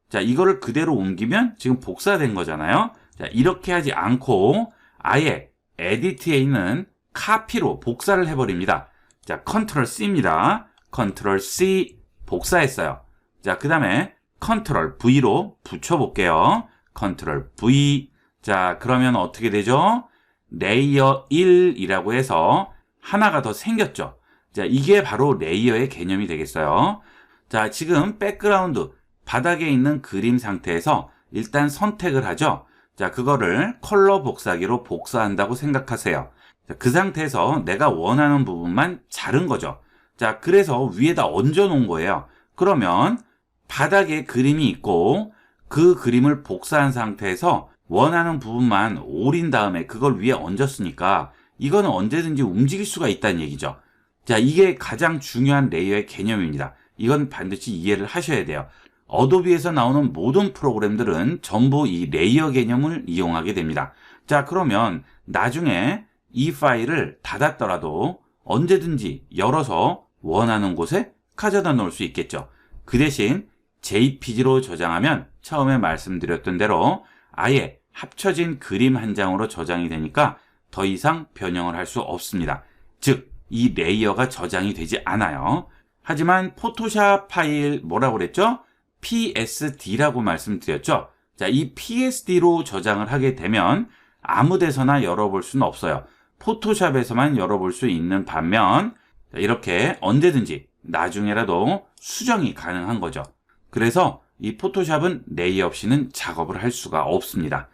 A: 자, 이거를 그대로 옮기면 지금 복사된 거잖아요. 자, 이렇게 하지 않고 아예 에디트에 있는 카피로 복사를 해버립니다. 자, Ctrl C입니다. Ctrl C 복사했어요. 자, 그 다음에 Ctrl V로 붙여볼게요. Ctrl V. 자, 그러면 어떻게 되죠? 레이어 1이라고 해서 하나가 더 생겼죠. 자, 이게 바로 레이어의 개념이 되겠어요. 자, 지금 백그라운드 바닥에 있는 그림 상태에서 일단 선택을 하죠. 자, 그거를 컬러 복사기로 복사한다고 생각하세요. 자, 그 상태에서 내가 원하는 부분만 자른 거죠. 자, 그래서 위에다 얹어 놓은 거예요. 그러면 바닥에 그림이 있고 그 그림을 복사한 상태에서 원하는 부분만 오린 다음에 그걸 위에 얹었으니까 이거는 언제든지 움직일 수가 있다는 얘기죠. 자, 이게 가장 중요한 레이어의 개념입니다. 이건 반드시 이해를 하셔야 돼요. 어도비에서 나오는 모든 프로그램들은 전부 이 레이어 개념을 이용하게 됩니다. 자, 그러면 나중에 이 파일을 닫았더라도 언제든지 열어서 원하는 곳에 가져다 놓을 수 있겠죠. 그 대신 JPG로 저장하면 처음에 말씀드렸던 대로 아예 합쳐진 그림 한 장으로 저장이 되니까 더 이상 변형을 할 수 없습니다. 즉, 이 레이어가 저장이 되지 않아요. 하지만 포토샵 파일 뭐라고 그랬죠? PSD라고 말씀드렸죠? 자, 이 PSD로 저장을 하게 되면 아무 데서나 열어볼 수는 없어요. 포토샵에서만 열어볼 수 있는 반면 이렇게 언제든지 나중에라도 수정이 가능한 거죠. 그래서 이 포토샵은 레이어 없이는 작업을 할 수가 없습니다.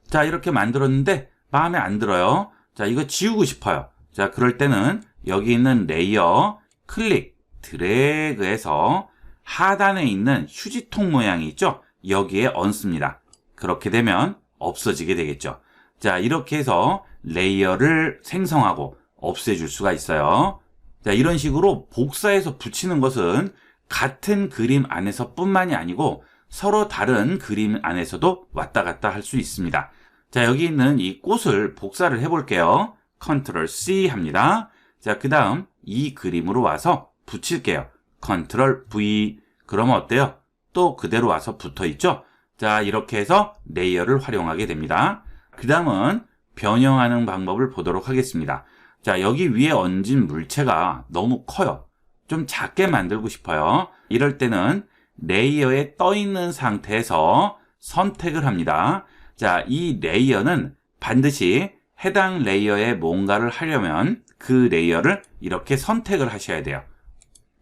A: 자, 이렇게 만들었는데 마음에 안 들어요. 자, 이거 지우고 싶어요. 자, 그럴 때는 여기 있는 레이어 클릭, 드래그해서 하단에 있는 휴지통 모양이 있죠? 여기에 얹습니다. 그렇게 되면 없어지게 되겠죠. 자, 이렇게 해서 레이어를 생성하고 없애줄 수가 있어요. 자, 이런 식으로 복사해서 붙이는 것은 같은 그림 안에서 뿐만이 아니고 서로 다른 그림 안에서도 왔다 갔다 할 수 있습니다. 자, 여기 있는 이 꽃을 복사를 해볼게요. 컨트롤 C 합니다. 자, 그 다음 이 그림으로 와서 붙일게요. 컨트롤 V. 그러면 어때요? 또 그대로 와서 붙어 있죠? 자, 이렇게 해서 레이어를 활용하게 됩니다. 그 다음은 변형하는 방법을 보도록 하겠습니다. 자, 여기 위에 얹은 물체가 너무 커요. 좀 작게 만들고 싶어요. 이럴 때는 레이어에 떠 있는 상태에서 선택을 합니다. 자, 이 레이어는 반드시 해당 레이어에 뭔가를 하려면 그 레이어를 이렇게 선택을 하셔야 돼요.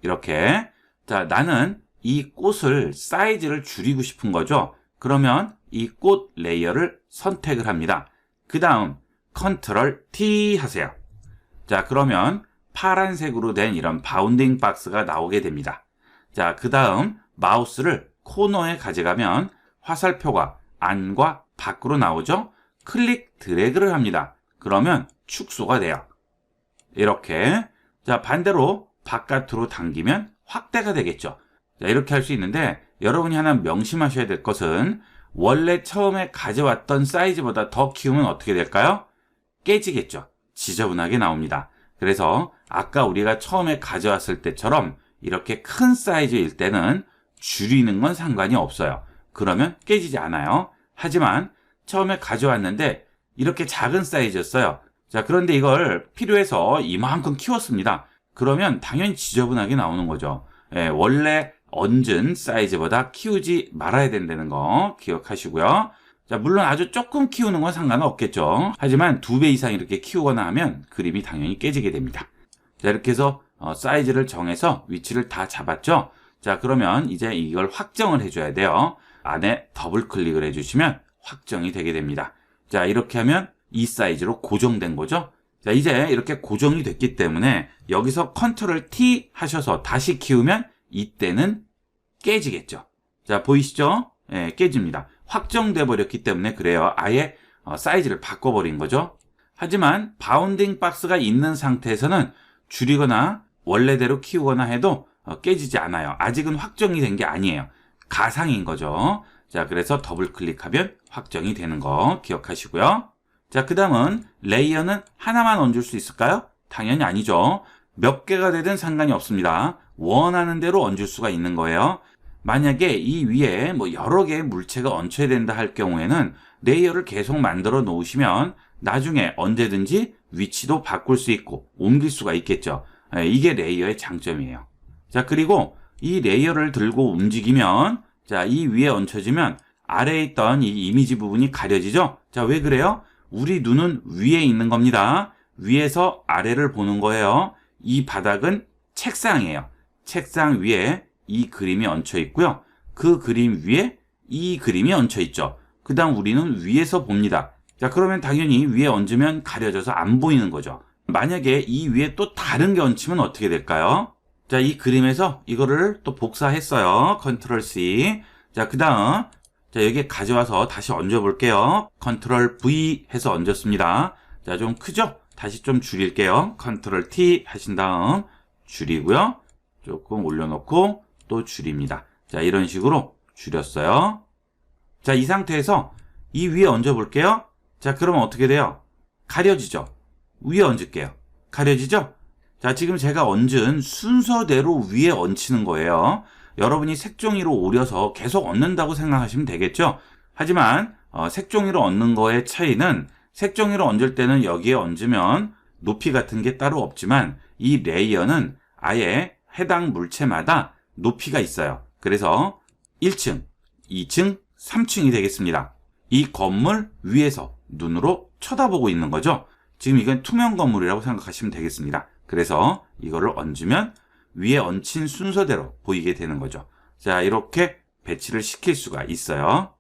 A: 이렇게. 자, 나는 이 꽃을 사이즈를 줄이고 싶은 거죠. 그러면 이 꽃 레이어를 선택을 합니다. 그 다음 컨트롤 T 하세요. 자, 그러면 파란색으로 된 이런 바운딩 박스가 나오게 됩니다. 자, 그 다음 마우스를 코너에 가져가면 화살표가 안과 밖으로 나오죠. 클릭 드래그를 합니다. 그러면 축소가 돼요. 이렇게. 자, 반대로 바깥으로 당기면 확대가 되겠죠. 자, 이렇게 할 수 있는데 여러분이 하나 명심하셔야 될 것은 원래 처음에 가져왔던 사이즈보다 더 키우면 어떻게 될까요? 깨지겠죠. 지저분하게 나옵니다. 그래서 아까 우리가 처음에 가져왔을 때처럼 이렇게 큰 사이즈일 때는 줄이는 건 상관이 없어요. 그러면 깨지지 않아요. 하지만 처음에 가져왔는데 이렇게 작은 사이즈였어요. 자, 그런데 이걸 필요해서 이만큼 키웠습니다. 그러면 당연히 지저분하게 나오는 거죠. 예, 원래 얹은 사이즈보다 키우지 말아야 된다는 거 기억하시고요. 자, 물론 아주 조금 키우는 건 상관은 없겠죠. 하지만 2배 이상 이렇게 키우거나 하면 그림이 당연히 깨지게 됩니다. 자, 이렇게 해서 사이즈를 정해서 위치를 다 잡았죠. 자, 그러면 이제 이걸 확정을 해줘야 돼요. 안에 더블 클릭을 해주시면 확정이 되게 됩니다. 자, 이렇게 하면 이 사이즈로 고정된 거죠. 자, 이제 이렇게 고정이 됐기 때문에 여기서 컨트롤 T 하셔서 다시 키우면 이때는 깨지겠죠. 자, 보이시죠? 예, 깨집니다. 확정돼 버렸기 때문에 그래요. 아예 사이즈를 바꿔버린 거죠. 하지만 바운딩 박스가 있는 상태에서는 줄이거나 원래대로 키우거나 해도 깨지지 않아요. 아직은 확정이 된 게 아니에요. 가상인 거죠. 자, 그래서 더블 클릭하면 확정이 되는 거 기억하시고요. 자, 그 다음은 레이어는 하나만 얹을 수 있을까요? 당연히 아니죠. 몇 개가 되든 상관이 없습니다. 원하는 대로 얹을 수가 있는 거예요. 만약에 이 위에 뭐 여러 개의 물체가 얹혀야 된다 할 경우에는 레이어를 계속 만들어 놓으시면 나중에 언제든지 위치도 바꿀 수 있고 옮길 수가 있겠죠. 이게 레이어의 장점이에요. 자, 그리고 이 레이어를 들고 움직이면 자, 이 위에 얹혀지면 아래에 있던 이 이미지 부분이 가려지죠. 자, 왜 그래요? 우리 눈은 위에 있는 겁니다. 위에서 아래를 보는 거예요. 이 바닥은 책상이에요. 책상 위에 이 그림이 얹혀 있고요. 그 그림 위에 이 그림이 얹혀 있죠. 그 다음 우리는 위에서 봅니다. 자, 그러면 당연히 위에 얹으면 가려져서 안 보이는 거죠. 만약에 이 위에 또 다른 게 얹히면 어떻게 될까요? 자, 이 그림에서 이거를 또 복사했어요. 컨트롤 C. 자, 그 다음, 자, 여기에 가져와서 다시 얹어 볼게요. 컨트롤 V 해서 얹었습니다. 자, 좀 크죠? 다시 좀 줄일게요. 컨트롤 T 하신 다음 줄이고요. 조금 올려놓고 또 줄입니다. 자, 이런 식으로 줄였어요. 자, 이 상태에서 이 위에 얹어 볼게요. 자, 그러면 어떻게 돼요? 가려지죠? 위에 얹을게요. 가려지죠? 자, 지금 제가 얹은 순서대로 위에 얹히는 거예요. 여러분이 색종이로 오려서 계속 얹는다고 생각하시면 되겠죠? 하지만 색종이로 얹는 거의 차이는 색종이로 얹을 때는 여기에 얹으면 높이 같은 게 따로 없지만 이 레이어는 아예 해당 물체마다 높이가 있어요. 그래서 1층, 2층, 3층이 되겠습니다. 이 건물 위에서 눈으로 쳐다보고 있는 거죠. 지금 이건 투명 건물이라고 생각하시면 되겠습니다. 그래서 이거를 얹으면 위에 얹힌 순서대로 보이게 되는 거죠. 자, 이렇게 배치를 시킬 수가 있어요.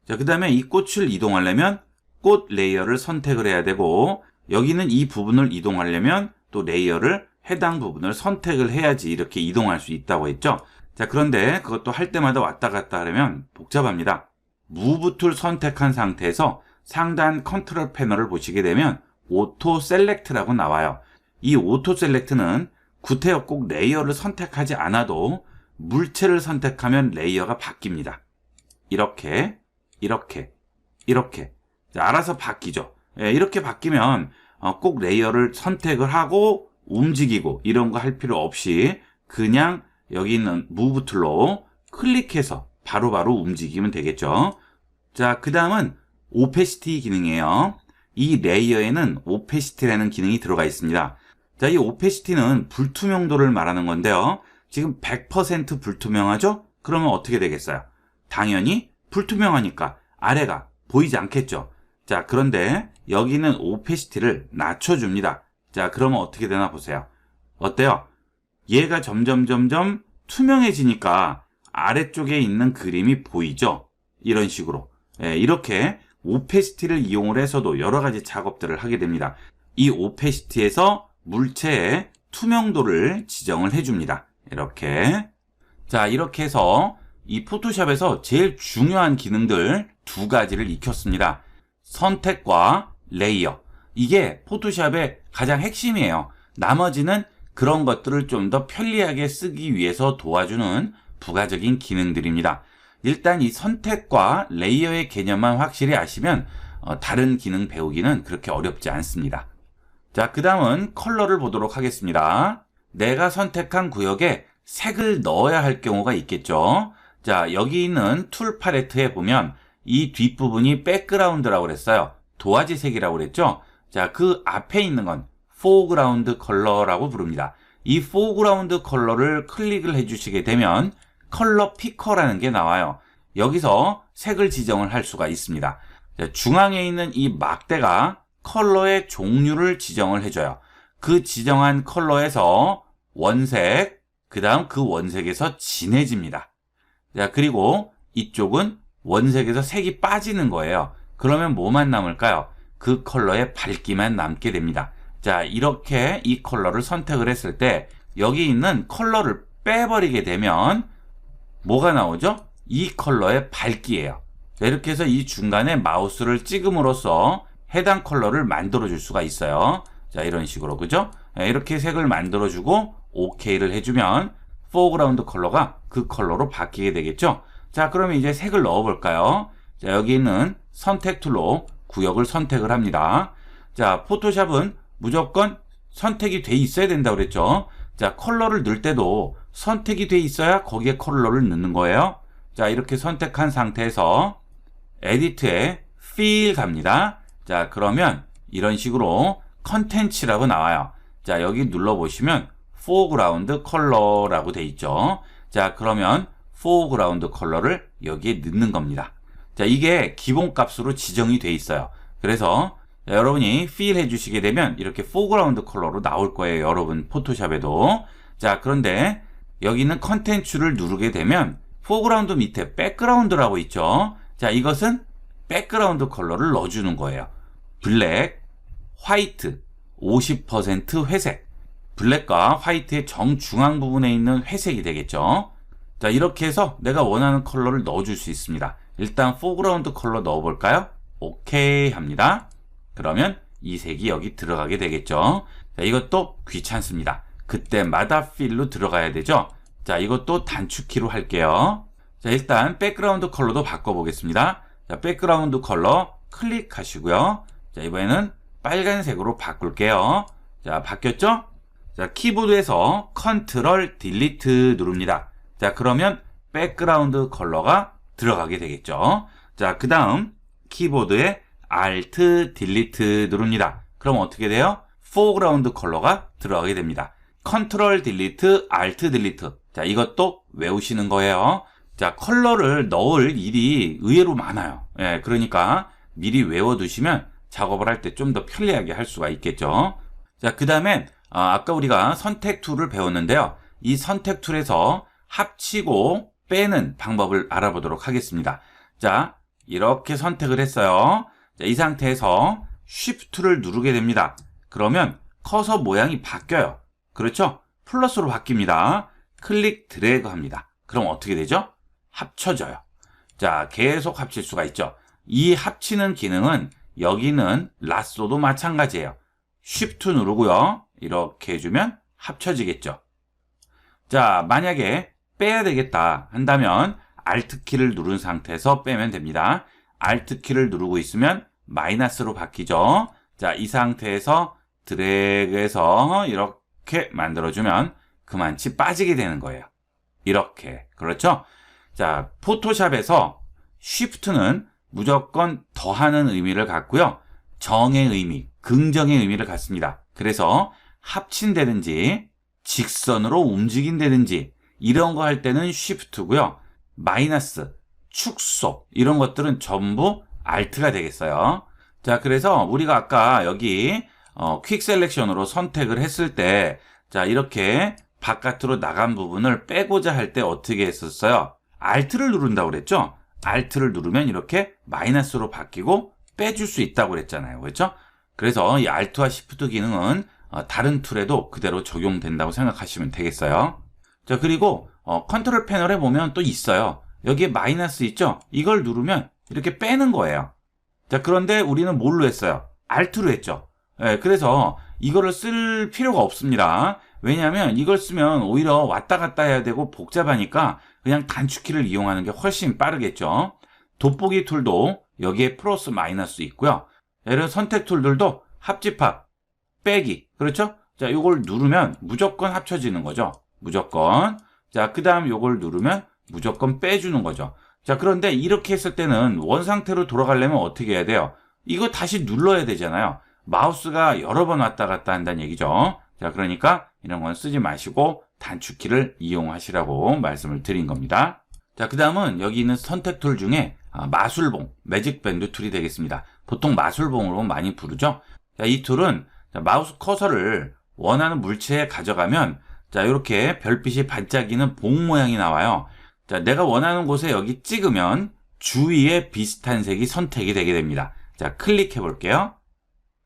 A: 자, 그 다음에 이 꽃을 이동하려면 꽃 레이어를 선택을 해야 되고, 여기는 이 부분을 이동하려면 또 레이어를 해당 부분을 선택을 해야지 이렇게 이동할 수 있다고 했죠. 자, 그런데 그것도 할 때마다 왔다 갔다 하려면 복잡합니다. 무브 툴 선택한 상태에서 상단 컨트롤 패널을 보시게 되면 오토 셀렉트라고 나와요. 이 오토 셀렉트는 구태여 꼭 레이어를 선택하지 않아도 물체를 선택하면 레이어가 바뀝니다. 이렇게, 이렇게, 이렇게. 자, 알아서 바뀌죠. 예, 이렇게 바뀌면 꼭 레이어를 선택을 하고 움직이고 이런 거 할 필요 없이 그냥 여기 있는 무브 툴로 클릭해서 바로바로 움직이면 되겠죠. 자, 그 다음은 오페시티 기능이에요. 이 레이어에는 오페시티라는 기능이 들어가 있습니다. 자, 이 오페시티는 불투명도를 말하는 건데요. 지금 100% 불투명하죠? 그러면 어떻게 되겠어요? 당연히 불투명하니까 아래가 보이지 않겠죠? 자, 그런데 여기는 오페시티를 낮춰줍니다. 자, 그러면 어떻게 되나 보세요. 어때요? 얘가 점점 투명해지니까 아래쪽에 있는 그림이 보이죠? 이런 식으로. 예, 이렇게 오페시티를 이용을 해서도 여러 가지 작업들을 하게 됩니다. 이 오페시티에서 물체의 투명도를 지정을 해줍니다. 이렇게. 자, 이렇게 해서 이 포토샵에서 제일 중요한 기능들 두 가지를 익혔습니다. 선택과 레이어. 이게 포토샵의 가장 핵심이에요. 나머지는 그런 것들을 좀 더 편리하게 쓰기 위해서 도와주는 부가적인 기능들입니다. 일단 이 선택과 레이어의 개념만 확실히 아시면 다른 기능 배우기는 그렇게 어렵지 않습니다. 자, 그 다음은 컬러를 보도록 하겠습니다. 내가 선택한 구역에 색을 넣어야 할 경우가 있겠죠. 자, 여기 있는 툴 팔레트에 보면 이 뒷부분이 백그라운드라고 그랬어요. 도화지 색이라고 그랬죠. 자, 그 앞에 있는 건 포그라운드 컬러라고 부릅니다. 이 포그라운드 컬러를 클릭을 해주시게 되면 컬러 피커라는 게 나와요. 여기서 색을 지정을 할 수가 있습니다. 자, 중앙에 있는 이 막대가 컬러의 종류를 지정을 해줘요. 그 지정한 컬러에서 원색, 그 다음 그 원색에서 진해집니다. 자, 그리고 이쪽은 원색에서 색이 빠지는 거예요. 그러면 뭐만 남을까요? 그 컬러의 밝기만 남게 됩니다. 자, 이렇게 이 컬러를 선택을 했을 때 여기 있는 컬러를 빼버리게 되면 뭐가 나오죠? 이 컬러의 밝기예요. 자, 이렇게 해서 이 중간에 마우스를 찍음으로써 해당 컬러를 만들어 줄 수가 있어요. 자, 이런 식으로, 그죠? 이렇게 색을 만들어 주고 OK를 해주면 포그라운드 컬러가 그 컬러로 바뀌게 되겠죠? 자, 그러면 이제 색을 넣어 볼까요? 자, 여기 있는 선택 툴로 구역을 선택을 합니다. 자, 포토샵은 무조건 선택이 돼 있어야 된다고 그랬죠? 자, 컬러를 넣을 때도 선택이 돼 있어야 거기에 컬러를 넣는 거예요. 자, 이렇게 선택한 상태에서 에디트에 Fill 갑니다. 자, 그러면 이런 식으로 컨텐츠라고 나와요. 자, 여기 눌러보시면 foreground 컬러라고 돼 있죠. 자, 그러면 foreground 컬러를 여기에 넣는 겁니다. 자, 이게 기본값으로 지정이 돼 있어요. 그래서 자, 여러분이 fill 해주시게 되면 이렇게 foreground 컬러로 나올 거예요. 여러분 포토샵에도. 자, 그런데 여기 있는 컨텐츠를 누르게 되면 foreground 밑에 background라고 있죠. 자, 이것은 백그라운드 컬러를 넣어주는 거예요. 블랙, 화이트, 50% 회색. 블랙과 화이트의 정중앙 부분에 있는 회색이 되겠죠. 자, 이렇게 해서 내가 원하는 컬러를 넣어줄 수 있습니다. 일단 포그라운드 컬러 넣어볼까요? 오케이 합니다. 그러면 이 색이 여기 들어가게 되겠죠. 자, 이것도 귀찮습니다. 그때마다 필로 들어가야 되죠. 자, 이것도 단축키로 할게요. 자, 일단 백그라운드 컬러도 바꿔보겠습니다. 자, 백그라운드 컬러 클릭하시고요. 자, 이번에는 빨간색으로 바꿀게요. 자, 바뀌었죠? 자, 키보드에서 컨트롤 딜리트 누릅니다. 자, 그러면 백그라운드 컬러가 들어가게 되겠죠. 자, 그 다음 키보드에 Alt 딜리트 누릅니다. 그럼 어떻게 돼요? 포그라운드 컬러가 들어가게 됩니다. 컨트롤 딜리트, Alt 딜리트. 자, 이것도 외우시는 거예요. 자, 컬러를 넣을 일이 의외로 많아요. 예, 그러니까 미리 외워두시면 작업을 할 때 좀 더 편리하게 할 수가 있겠죠. 자, 그 다음엔 아까 우리가 선택 툴을 배웠는데요. 이 선택 툴에서 합치고 빼는 방법을 알아보도록 하겠습니다. 자, 이렇게 선택을 했어요. 자, 이 상태에서 Shift를 누르게 됩니다. 그러면 커서 모양이 바뀌어요. 그렇죠? 플러스로 바뀝니다. 클릭 드래그 합니다. 그럼 어떻게 되죠? 합쳐져요. 자, 계속 합칠 수가 있죠. 이 합치는 기능은 여기는 라쏘도 마찬가지예요. Shift 누르고요. 이렇게 해주면 합쳐지겠죠. 자, 만약에 빼야 되겠다 한다면 Alt키를 누른 상태에서 빼면 됩니다. Alt키를 누르고 있으면 마이너스로 바뀌죠. 자, 이 상태에서 드래그해서 이렇게 만들어주면 그만치 빠지게 되는 거예요. 이렇게. 그렇죠? 자, 포토샵에서 Shift는 무조건 더하는 의미를 갖고요. 정의 의미, 긍정의 의미를 갖습니다. 그래서 합친다든지 직선으로 움직인다든지 이런 거 할 때는 Shift고요. 마이너스, 축소 이런 것들은 전부 Alt가 되겠어요. 자, 그래서 우리가 아까 여기 퀵 셀렉션으로 선택을 했을 때 자, 이렇게 바깥으로 나간 부분을 빼고자 할 때 어떻게 했었어요? Alt를 누른다고 그랬죠? Alt를 누르면 이렇게 마이너스로 바뀌고 빼줄 수 있다고 그랬잖아요. 그렇죠? 그래서 이 Alt와 Shift 기능은 다른 툴에도 그대로 적용된다고 생각하시면 되겠어요. 자, 그리고 컨트롤 패널에 보면 또 있어요. 여기에 마이너스 있죠? 이걸 누르면 이렇게 빼는 거예요. 자, 그런데 우리는 뭘로 했어요? Alt로 했죠. 예, 그래서 이거를 쓸 필요가 없습니다. 왜냐하면 이걸 쓰면 오히려 왔다 갔다 해야 되고 복잡하니까 그냥 단축키를 이용하는 게 훨씬 빠르겠죠. 돋보기 툴도 여기에 플러스 마이너스 있고요. 예를 선택 툴들도 합집합, 빼기. 그렇죠? 자, 이걸 누르면 무조건 합쳐지는 거죠. 무조건. 자, 그 다음 이걸 누르면 무조건 빼주는 거죠. 자, 그런데 이렇게 했을 때는 원 상태로 돌아가려면 어떻게 해야 돼요? 이거 다시 눌러야 되잖아요. 마우스가 여러 번 왔다 갔다 한다는 얘기죠. 자, 그러니까 이런 건 쓰지 마시고 단축키를 이용하시라고 말씀을 드린 겁니다. 자, 그 다음은 여기 있는 선택 툴 중에 마술봉, 매직밴드 툴이 되겠습니다. 보통 마술봉으로 많이 부르죠. 자, 이 툴은 마우스 커서를 원하는 물체에 가져가면 자, 이렇게 별빛이 반짝이는 봉 모양이 나와요. 자, 내가 원하는 곳에 여기 찍으면 주위에 비슷한 색이 선택이 되게 됩니다. 자, 클릭해 볼게요.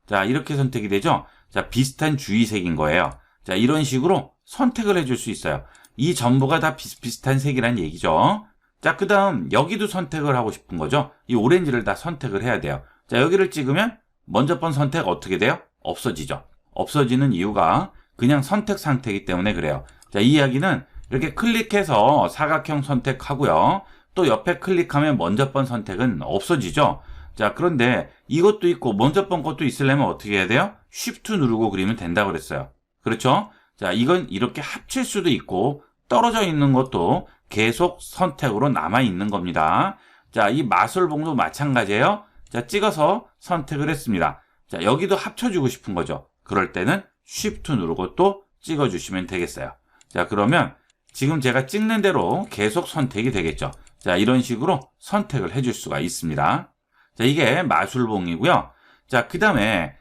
A: 자, 이렇게 선택이 되죠? 자, 비슷한 주위색인 거예요. 자, 이런 식으로 선택을 해줄 수 있어요. 이 전부가 다 비슷비슷한 색이란 얘기죠. 자, 그 다음 여기도 선택을 하고 싶은 거죠. 이 오렌지를 다 선택을 해야 돼요. 자, 여기를 찍으면 먼저 번 선택 어떻게 돼요? 없어지죠. 없어지는 이유가 그냥 선택 상태이기 때문에 그래요. 자, 이 이야기는 이렇게 클릭해서 사각형 선택하고요. 또 옆에 클릭하면 먼저 번 선택은 없어지죠. 자, 그런데 이것도 있고 먼저 번 것도 있으려면 어떻게 해야 돼요? Shift 누르고 그리면 된다고 그랬어요. 그렇죠? 자, 이건 이렇게 합칠 수도 있고 떨어져 있는 것도 계속 선택으로 남아 있는 겁니다. 자, 이 마술봉도 마찬가지예요. 자, 찍어서 선택을 했습니다. 자, 여기도 합쳐주고 싶은 거죠. 그럴 때는 Shift 누르고 또 찍어주시면 되겠어요. 자, 그러면 지금 제가 찍는 대로 계속 선택이 되겠죠. 자, 이런 식으로 선택을 해줄 수가 있습니다. 자, 이게 마술봉이고요. 자, 그 다음에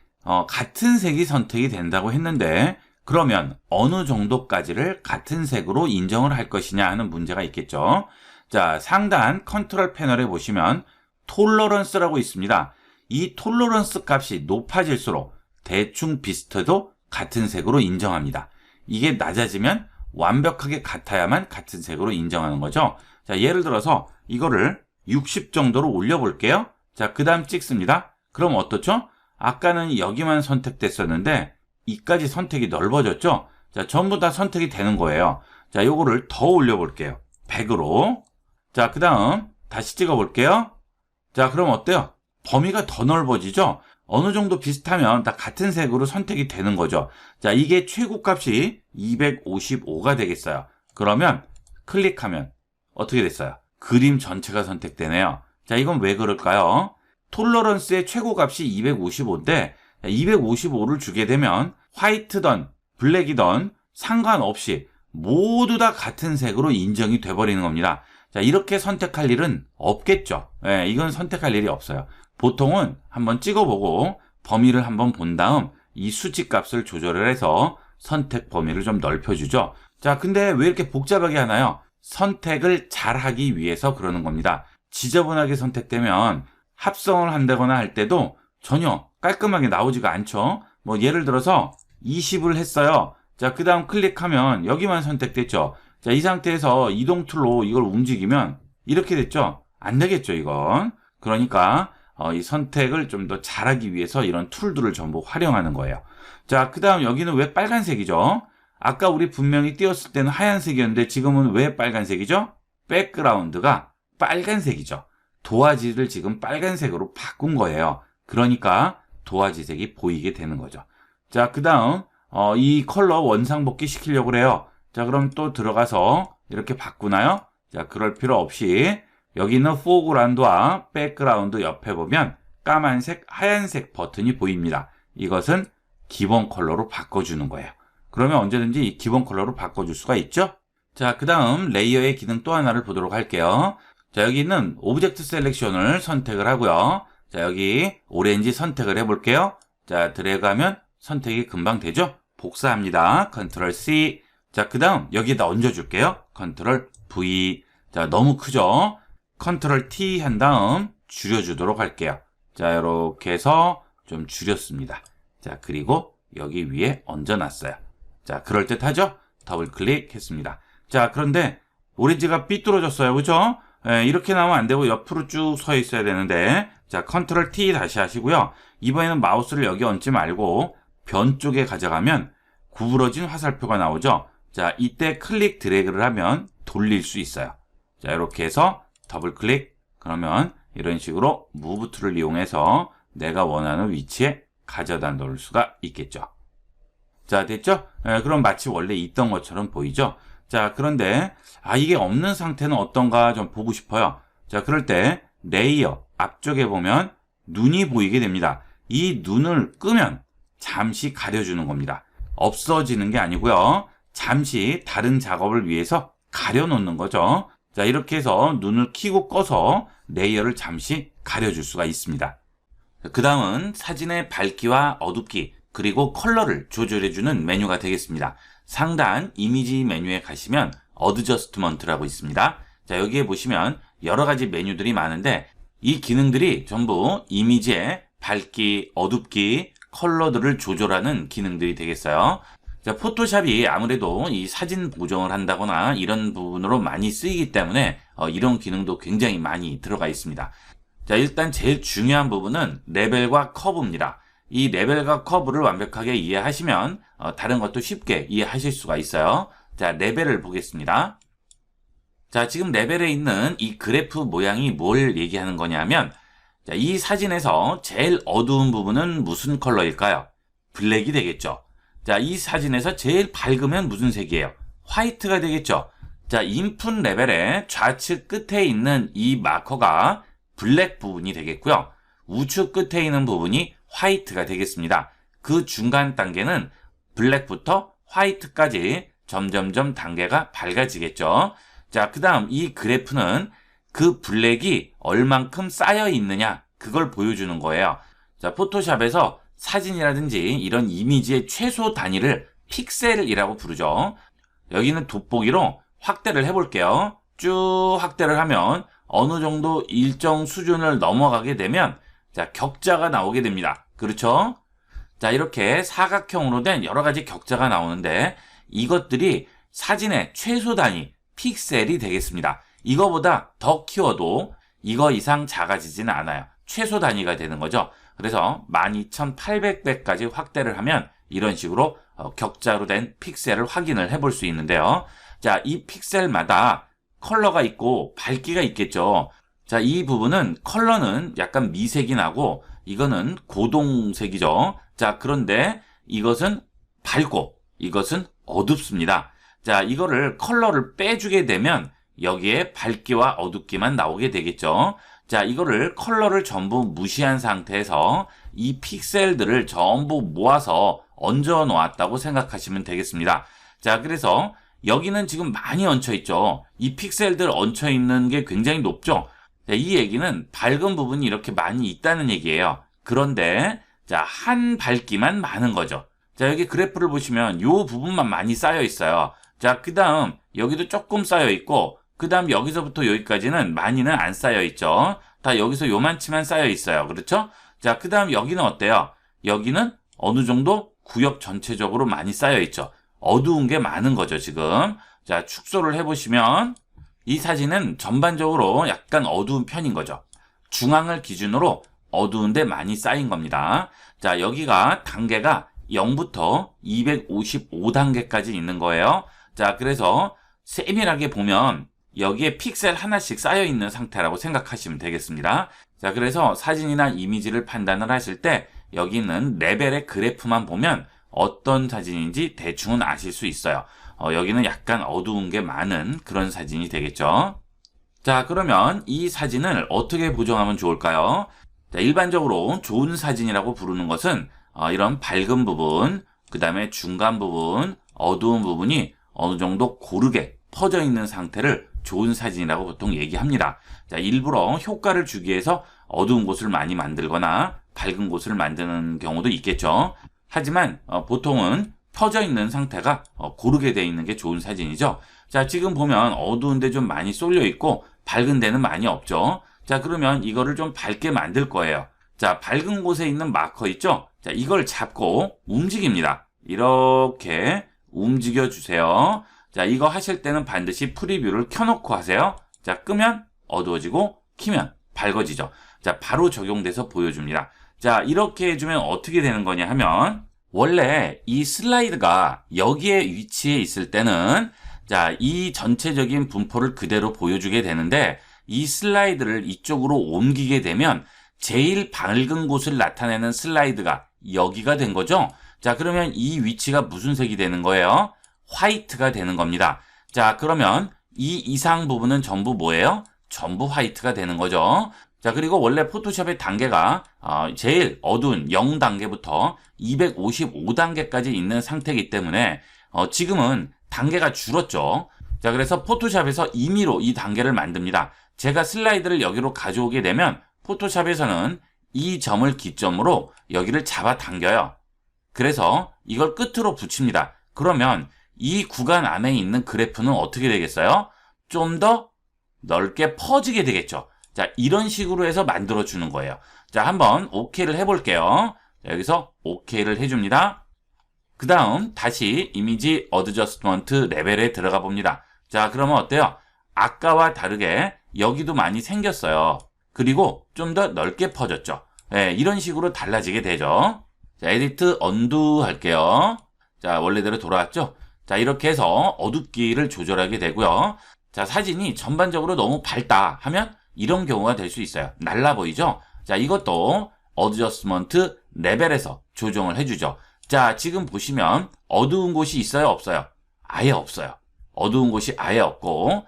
A: 같은 색이 선택이 된다고 했는데 그러면 어느 정도까지를 같은 색으로 인정을 할 것이냐 하는 문제가 있겠죠. 자, 상단 컨트롤 패널에 보시면 톨러런스라고 있습니다. 이 톨러런스 값이 높아질수록 대충 비슷해도 같은 색으로 인정합니다. 이게 낮아지면 완벽하게 같아야만 같은 색으로 인정하는 거죠. 자, 예를 들어서 이거를 60 정도로 올려볼게요. 자, 그 다음 찍습니다. 그럼 어떻죠? 아까는 여기만 선택됐었는데 이까지 선택이 넓어졌죠? 자, 전부 다 선택이 되는 거예요. 자, 요거를 더 올려볼게요. 100으로. 자, 그 다음 다시 찍어볼게요. 자, 그럼 어때요? 범위가 더 넓어지죠? 어느 정도 비슷하면 다 같은 색으로 선택이 되는 거죠. 자, 이게 최고값이 255가 되겠어요. 그러면 클릭하면 어떻게 됐어요? 그림 전체가 선택되네요. 자, 이건 왜 그럴까요? 톨러런스의 최고값이 255인데 255를 주게 되면 화이트던 블랙이던 상관없이 모두 다 같은 색으로 인정이 돼버리는 겁니다. 자, 이렇게 선택할 일은 없겠죠. 네, 이건 선택할 일이 없어요. 보통은 한번 찍어보고 범위를 한번 본 다음 이 수치 값을 조절을 해서 선택 범위를 좀 넓혀주죠. 자, 근데 왜 이렇게 복잡하게 하나요? 선택을 잘하기 위해서 그러는 겁니다. 지저분하게 선택되면 합성을 한다거나 할 때도 전혀 깔끔하게 나오지가 않죠. 뭐 예를 들어서 20을 했어요. 자, 그 다음 클릭하면 여기만 선택됐죠. 자, 이 상태에서 이동 툴로 이걸 움직이면 이렇게 됐죠. 안 되겠죠, 이건. 그러니까 이 선택을 좀 더 잘하기 위해서 이런 툴들을 전부 활용하는 거예요. 자, 그 다음 여기는 왜 빨간색이죠? 아까 우리 분명히 띄웠을 때는 하얀색이었는데 지금은 왜 빨간색이죠? 백그라운드가 빨간색이죠. 도화지를 지금 빨간색으로 바꾼 거예요. 그러니까 도화지색이 보이게 되는 거죠. 자, 그 다음 이 컬러 원상복귀 시키려고 그래요. 자, 그럼 또 들어가서 이렇게 바꾸나요? 자, 그럴 필요 없이 여기 있는 포그라운드와 백그라운드 옆에 보면 까만색, 하얀색 버튼이 보입니다. 이것은 기본 컬러로 바꿔주는 거예요. 그러면 언제든지 이 기본 컬러로 바꿔줄 수가 있죠? 자, 그 다음 레이어의 기능 또 하나를 보도록 할게요. 자, 여기 있는 오브젝트 셀렉션을 선택을 하고요. 자, 여기 오렌지 선택을 해볼게요. 자, 드래그하면 선택이 금방 되죠? 복사합니다. 컨트롤 C. 자, 그 다음 여기에다 얹어줄게요. 컨트롤 V. 자, 너무 크죠? 컨트롤 T 한 다음 줄여주도록 할게요. 자, 이렇게 해서 좀 줄였습니다. 자, 그리고 여기 위에 얹어놨어요. 자, 그럴듯하죠? 더블 클릭했습니다. 자, 그런데 오렌지가 삐뚤어졌어요. 그죠? 이렇게 나오면 안 되고 옆으로 쭉 서 있어야 되는데, 자, 컨트롤 T 다시 하시고요. 이번에는 마우스를 여기 얹지 말고 변 쪽에 가져가면 구부러진 화살표가 나오죠? 자, 이때 클릭 드래그를 하면 돌릴 수 있어요. 자, 이렇게 해서 더블 클릭. 그러면 이런 식으로 무브 툴을 이용해서 내가 원하는 위치에 가져다 놓을 수가 있겠죠. 자, 됐죠? 그럼 마치 원래 있던 것처럼 보이죠? 자, 그런데 이게 없는 상태는 어떤가 좀 보고 싶어요. 자, 그럴 때 레이어 앞쪽에 보면 눈이 보이게 됩니다. 이 눈을 끄면 잠시 가려주는 겁니다. 없어지는 게 아니고요. 잠시 다른 작업을 위해서 가려놓는 거죠. 자, 이렇게 해서 눈을 켜고 꺼서 레이어를 잠시 가려줄 수가 있습니다. 그 다음은 사진의 밝기와 어둡기 그리고 컬러를 조절해주는 메뉴가 되겠습니다. 상단 이미지 메뉴에 가시면 어드저스트먼트라고 있습니다. 자, 여기에 보시면 여러 가지 메뉴들이 많은데 이 기능들이 전부 이미지의 밝기, 어둡기, 컬러들을 조절하는 기능들이 되겠어요. 자, 포토샵이 아무래도 이 사진 보정을 한다거나 이런 부분으로 많이 쓰이기 때문에 이런 기능도 굉장히 많이 들어가 있습니다. 자, 일단 제일 중요한 부분은 레벨과 커브입니다. 이 레벨과 커브를 완벽하게 이해하시면 다른 것도 쉽게 이해하실 수가 있어요. 자, 레벨을 보겠습니다. 자, 지금 레벨에 있는 이 그래프 모양이 뭘 얘기하는 거냐면 자, 이 사진에서 제일 어두운 부분은 무슨 컬러일까요? 블랙이 되겠죠. 자, 이 사진에서 제일 밝으면 무슨 색이에요? 화이트가 되겠죠. 자, 인풋 레벨의 좌측 끝에 있는 이 마커가 블랙 부분이 되겠고요. 우측 끝에 있는 부분이 화이트가 되겠습니다. 그 중간 단계는 블랙부터 화이트까지 점점점 단계가 밝아지겠죠. 자, 그 다음 이 그래프는 그 블랙이 얼만큼 쌓여 있느냐 그걸 보여주는 거예요. 자, 포토샵에서 사진이라든지 이런 이미지의 최소 단위를 픽셀이라고 부르죠. 여기는 돋보기로 확대를 해볼게요. 쭉 확대를 하면 어느 정도 일정 수준을 넘어가게 되면 자, 격자가 나오게 됩니다. 그렇죠? 자, 이렇게 사각형으로 된 여러 가지 격자가 나오는데 이것들이 사진의 최소 단위 픽셀이 되겠습니다. 이거보다 더 키워도 이거 이상 작아지지는 않아요. 최소 단위가 되는 거죠. 그래서 12800배까지 확대를 하면 이런 식으로 격자로 된 픽셀을 확인을 해볼 수 있는데요. 자, 이 픽셀마다 컬러가 있고 밝기가 있겠죠. 자, 이 부분은 컬러는 약간 미색이 나고 이거는 고동색이죠. 자, 그런데 이것은 밝고 이것은 어둡습니다. 자, 이거를 컬러를 빼주게 되면 여기에 밝기와 어둡기만 나오게 되겠죠. 자, 이거를 컬러를 전부 무시한 상태에서 이 픽셀들을 전부 모아서 얹어 놓았다고 생각하시면 되겠습니다. 자, 그래서 여기는 지금 많이 얹혀 있죠. 이 픽셀들 얹혀 있는 게 굉장히 높죠. 자, 이 얘기는 밝은 부분이 이렇게 많이 있다는 얘기예요. 그런데 자, 한 밝기만 많은 거죠. 자, 여기 그래프를 보시면 요 부분만 많이 쌓여 있어요. 자, 그 다음 여기도 조금 쌓여 있고 그 다음 여기서부터 여기까지는 많이는 안 쌓여 있죠. 다 여기서 요만치만 쌓여 있어요. 그렇죠? 자, 그 다음 여기는 어때요? 여기는 어느 정도 구역 전체적으로 많이 쌓여 있죠. 어두운 게 많은 거죠, 지금. 자, 축소를 해보시면 이 사진은 전반적으로 약간 어두운 편인 거죠. 중앙을 기준으로 어두운데 많이 쌓인 겁니다. 자, 여기가 단계가 0부터 255단계까지 있는 거예요. 자, 그래서 세밀하게 보면 여기에 픽셀 하나씩 쌓여 있는 상태라고 생각하시면 되겠습니다. 자, 그래서 사진이나 이미지를 판단을 하실 때 여기 있는 레벨의 그래프만 보면 어떤 사진인지 대충은 아실 수 있어요. 여기는 약간 어두운 게 많은 그런 사진이 되겠죠. 자, 그러면 이 사진을 어떻게 보정하면 좋을까요? 자, 일반적으로 좋은 사진이라고 부르는 것은 이런 밝은 부분, 그 다음에 중간 부분, 어두운 부분이 어느 정도 고르게 퍼져 있는 상태를 좋은 사진이라고 보통 얘기합니다. 자, 일부러 효과를 주기 위해서 어두운 곳을 많이 만들거나 밝은 곳을 만드는 경우도 있겠죠. 하지만 보통은 펴져 있는 상태가 고르게 되어 있는 게 좋은 사진이죠. 자, 지금 보면 어두운 데 좀 많이 쏠려 있고 밝은 데는 많이 없죠. 자, 그러면 이거를 좀 밝게 만들 거예요. 자, 밝은 곳에 있는 마커 있죠? 자, 이걸 잡고 움직입니다. 이렇게 움직여 주세요. 자, 이거 하실 때는 반드시 프리뷰를 켜놓고 하세요. 자, 끄면 어두워지고 키면 밝아지죠. 자, 바로 적용돼서 보여줍니다. 자, 이렇게 해주면 어떻게 되는 거냐 하면 원래 이 슬라이드가 여기에 위치해 있을 때는 자, 이 전체적인 분포를 그대로 보여주게 되는데 이 슬라이드를 이쪽으로 옮기게 되면 제일 밝은 곳을 나타내는 슬라이드가 여기가 된 거죠. 자, 그러면 이 위치가 무슨 색이 되는 거예요? 화이트가 되는 겁니다. 자, 그러면 이 이상 부분은 전부 뭐예요? 전부 화이트가 되는 거죠. 자, 그리고 원래 포토샵의 단계가 제일 어두운 0단계부터 255단계까지 있는 상태이기 때문에 지금은 단계가 줄었죠. 자, 그래서 포토샵에서 임의로 이 단계를 만듭니다. 제가 슬라이드를 여기로 가져오게 되면 포토샵에서는 이 점을 기점으로 여기를 잡아 당겨요. 그래서 이걸 끝으로 붙입니다. 그러면 이 구간 안에 있는 그래프는 어떻게 되겠어요? 좀 더 넓게 퍼지게 되겠죠. 자, 이런 식으로 해서 만들어주는 거예요. 자, 한번 OK를 해볼게요. 자, 여기서 OK를 해줍니다. 그 다음 다시 이미지 어드저스트먼트 레벨에 들어가 봅니다. 자, 그러면 어때요? 아까와 다르게 여기도 많이 생겼어요. 그리고 좀 더 넓게 퍼졌죠. 네, 이런 식으로 달라지게 되죠. 자, 에디트 언두 할게요. 자, 원래대로 돌아왔죠? 자, 이렇게 해서 어둡기를 조절하게 되고요. 자, 사진이 전반적으로 너무 밝다 하면 이런 경우가 될 수 있어요. 날라 보이죠? 자, 이것도 어드저스트먼트 레벨에서 조정을 해주죠. 자, 지금 보시면 어두운 곳이 있어요? 없어요? 아예 없어요. 어두운 곳이 아예 없고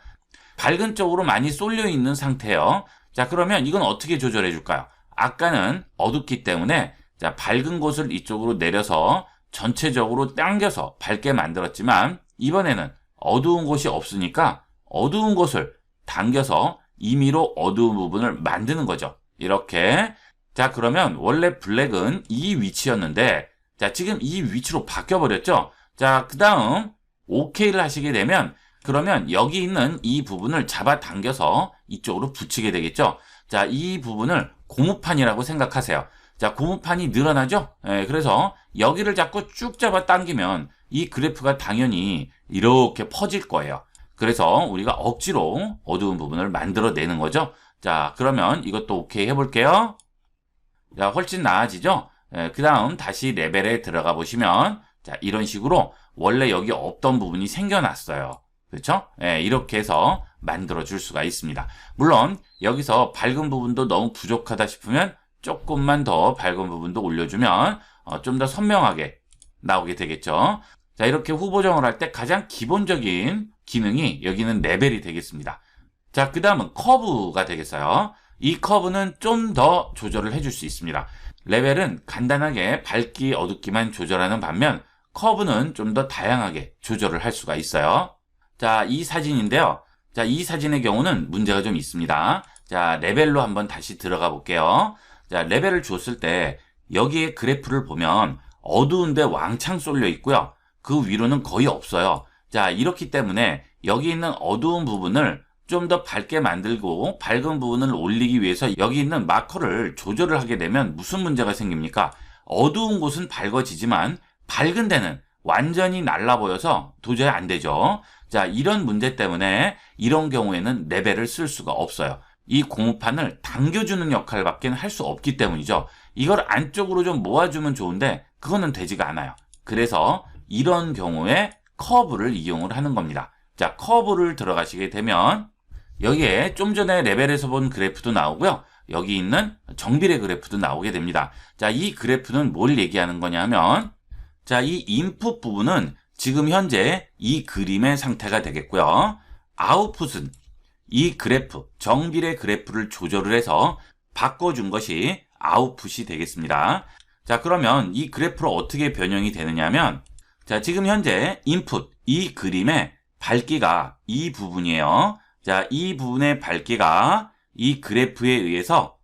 A: 밝은 쪽으로 많이 쏠려 있는 상태예요. 자, 그러면 이건 어떻게 조절해 줄까요? 아까는 어둡기 때문에 자, 밝은 곳을 이쪽으로 내려서 전체적으로 당겨서 밝게 만들었지만 이번에는 어두운 곳이 없으니까 어두운 곳을 당겨서 임의로 어두운 부분을 만드는 거죠. 이렇게. 자, 그러면 원래 블랙은 이 위치였는데 자, 지금 이 위치로 바뀌어 버렸죠. 자, 그 다음 OK를 하시게 되면 그러면 여기 있는 이 부분을 잡아당겨서 이쪽으로 붙이게 되겠죠. 자, 이 부분을 고무판이라고 생각하세요. 자, 고무판이 늘어나죠? 그래서 여기를 자꾸 쭉 잡아 당기면 이 그래프가 당연히 이렇게 퍼질 거예요. 그래서 우리가 억지로 어두운 부분을 만들어내는 거죠. 자, 그러면 이것도 오케이 해볼게요. 자, 훨씬 나아지죠? 그 다음 다시 레벨에 들어가 보시면 자, 이런 식으로 원래 여기 없던 부분이 생겨났어요. 그렇죠? 이렇게 해서 만들어 줄 수가 있습니다. 물론 여기서 밝은 부분도 너무 부족하다 싶으면 조금만 더 밝은 부분도 올려주면 좀 더 선명하게 나오게 되겠죠. 자, 이렇게 후보정을 할 때 가장 기본적인 기능이 여기는 레벨이 되겠습니다. 자, 그 다음은 커브가 되겠어요. 이 커브는 좀 더 조절을 해줄 수 있습니다. 레벨은 간단하게 밝기, 어둡기만 조절하는 반면 커브는 좀 더 다양하게 조절을 할 수가 있어요. 자, 이 사진인데요. 자, 이 사진의 경우는 문제가 좀 있습니다. 자, 레벨로 한번 다시 들어가 볼게요. 자, 레벨을 줬을 때 여기에 그래프를 보면 어두운데 왕창 쏠려 있고요. 그 위로는 거의 없어요. 자, 이렇기 때문에 여기 있는 어두운 부분을 좀 더 밝게 만들고 밝은 부분을 올리기 위해서 여기 있는 마커를 조절을 하게 되면 무슨 문제가 생깁니까? 어두운 곳은 밝아지지만 밝은 데는 완전히 날라 보여서 도저히 안 되죠. 자, 이런 문제 때문에 이런 경우에는 레벨을 쓸 수가 없어요. 이 고무판을 당겨주는 역할밖에 할 수 없기 때문이죠. 이걸 안쪽으로 좀 모아주면 좋은데 그거는 되지가 않아요. 그래서 이런 경우에 커브를 이용을 하는 겁니다. 자, 커브를 들어가시게 되면 여기에 좀 전에 레벨에서 본 그래프도 나오고요. 여기 있는 정비례 그래프도 나오게 됩니다. 자, 이 그래프는 뭘 얘기하는 거냐 하면 자, 이 인풋 부분은 지금 현재 이 그림의 상태가 되겠고요. 아웃풋은 이 그래프, 정비례 그래프를 조절을 해서 바꿔준 것이 아웃풋이 되겠습니다. 자, 그러면 이 그래프로 어떻게 변형이 되느냐 하면 자, 지금 현재 인풋, 이 그림의 밝기가 이 부분이에요. 자, 이 부분의 밝기가 이 그래프에 의해서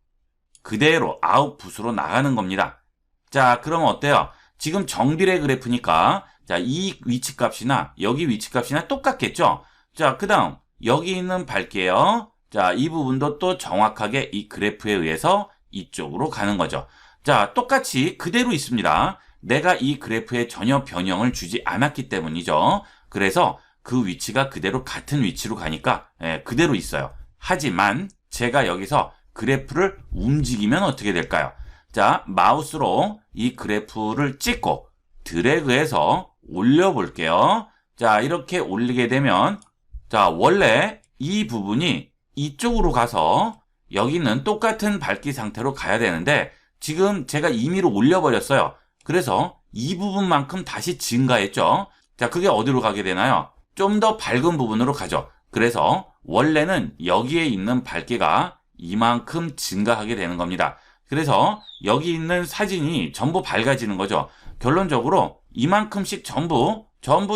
A: 그대로 아웃풋으로 나가는 겁니다. 자, 그러면 어때요? 지금 정비례 그래프니까 자, 이 위치값이나 여기 위치값이나 똑같겠죠? 자, 그 다음 여기 있는 밝기예요. 자, 이 부분도 또 정확하게 이 그래프에 의해서 이쪽으로 가는 거죠. 자, 똑같이 그대로 있습니다. 내가 이 그래프에 전혀 변형을 주지 않았기 때문이죠. 그래서 그 위치가 그대로 같은 위치로 가니까 그대로 있어요. 하지만 제가 여기서 그래프를 움직이면 어떻게 될까요? 자, 마우스로 이 그래프를 찍고 드래그해서 올려볼게요. 자, 이렇게 올리게 되면 자, 원래 이 부분이 이쪽으로 가서 여기는 똑같은 밝기 상태로 가야 되는데 지금 제가 임의로 올려버렸어요. 그래서 이 부분만큼 다시 증가했죠. 자, 그게 어디로 가게 되나요? 좀 더 밝은 부분으로 가죠. 그래서 원래는 여기에 있는 밝기가 이만큼 증가하게 되는 겁니다. 그래서 여기 있는 사진이 전부 밝아지는 거죠. 결론적으로 이만큼씩 전부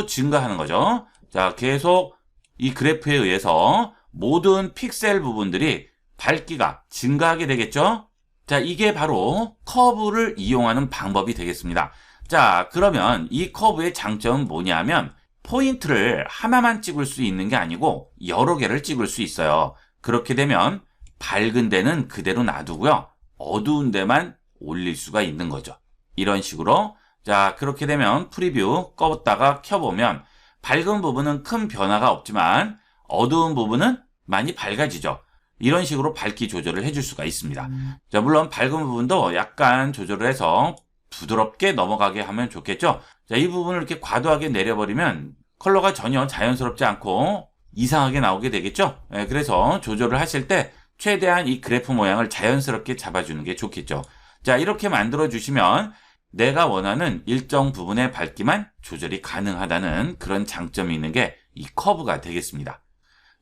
A: 증가하는 거죠. 자, 계속 이 그래프에 의해서 모든 픽셀 부분들이 밝기가 증가하게 되겠죠. 자, 이게 바로 커브를 이용하는 방법이 되겠습니다. 자, 그러면 이 커브의 장점은 뭐냐면 포인트를 하나만 찍을 수 있는 게 아니고 여러 개를 찍을 수 있어요. 그렇게 되면 밝은 데는 그대로 놔두고요. 어두운 데만 올릴 수가 있는 거죠. 이런 식으로. 자, 그렇게 되면 프리뷰 껐다가 켜보면 밝은 부분은 큰 변화가 없지만 어두운 부분은 많이 밝아지죠. 이런 식으로 밝기 조절을 해줄 수가 있습니다. 자, 물론 밝은 부분도 약간 조절을 해서 부드럽게 넘어가게 하면 좋겠죠. 자, 이 부분을 이렇게 과도하게 내려버리면 컬러가 전혀 자연스럽지 않고 이상하게 나오게 되겠죠. 그래서 조절을 하실 때 최대한 이 그래프 모양을 자연스럽게 잡아주는 게 좋겠죠. 자, 이렇게 만들어 주시면 내가 원하는 일정 부분의 밝기만 조절이 가능하다는 그런 장점이 있는 게 이 커브가 되겠습니다.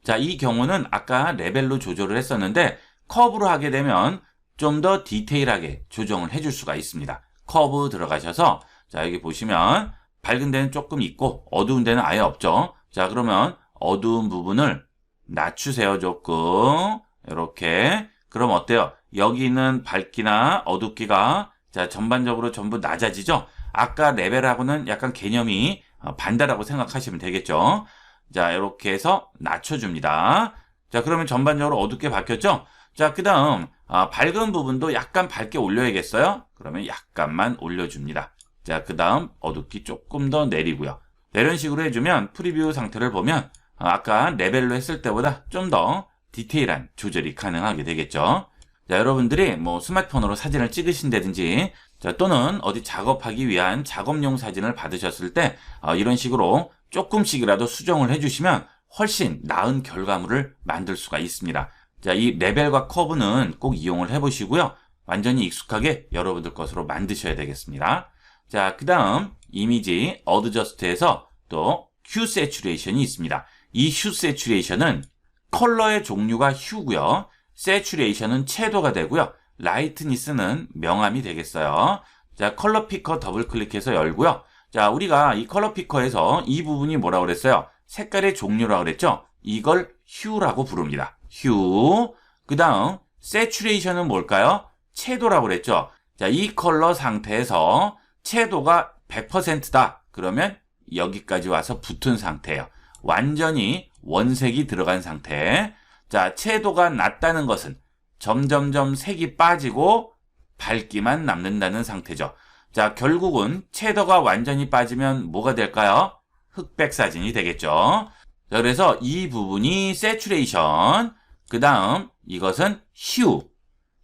A: 자, 이 경우는 아까 레벨로 조절을 했었는데 커브로 하게 되면 좀 더 디테일하게 조정을 해줄 수가 있습니다. 커브 들어가셔서 자, 여기 보시면 밝은 데는 조금 있고 어두운 데는 아예 없죠. 자, 그러면 어두운 부분을 낮추세요. 조금 이렇게. 그럼 어때요? 여기 있는 밝기나 어둡기가 자, 전반적으로 전부 낮아지죠. 아까 레벨하고는 약간 개념이 반대라고 생각하시면 되겠죠. 자, 이렇게 해서 낮춰줍니다. 자, 그러면 전반적으로 어둡게 바뀌었죠? 자, 그 다음 밝은 부분도 약간 밝게 올려야겠어요? 그러면 약간만 올려줍니다. 자, 그 다음 어둡기 조금 더 내리고요. 이런 식으로 해주면 프리뷰 상태를 보면 아까 레벨로 했을 때보다 좀 더 디테일한 조절이 가능하게 되겠죠. 자, 여러분들이 뭐 스마트폰으로 사진을 찍으신다든지 자, 또는 어디 작업하기 위한 작업용 사진을 받으셨을 때 이런 식으로 조금씩이라도 수정을 해주시면 훨씬 나은 결과물을 만들 수가 있습니다. 자, 이 레벨과 커브는 꼭 이용을 해보시고요. 완전히 익숙하게 여러분들 것으로 만드셔야 되겠습니다. 자, 그 다음 이미지 어드저스트에서 또 휴 세츄레이션이 있습니다. 이 휴 세츄레이션은 컬러의 종류가 휴고요. 세츄레이션은 채도가 되고요. 라이트니스는 명암이 되겠어요. 자, 컬러 피커 더블 클릭해서 열고요. 자, 우리가 이 컬러 피커에서 이 부분이 뭐라고 그랬어요? 색깔의 종류라고 그랬죠? 이걸 휴라고 부릅니다. 휴. 그 다음 세츄레이션은 뭘까요? 채도라고 그랬죠? 자, 이 컬러 상태에서 채도가 100%다. 그러면 여기까지 와서 붙은 상태예요. 완전히 원색이 들어간 상태. 자, 채도가 낮다는 것은 점점점 색이 빠지고 밝기만 남는다는 상태죠. 자, 결국은 채도가 완전히 빠지면 뭐가 될까요? 흑백 사진이 되겠죠. 자, 그래서 이 부분이 세츄레이션, 그 다음 이것은 휴,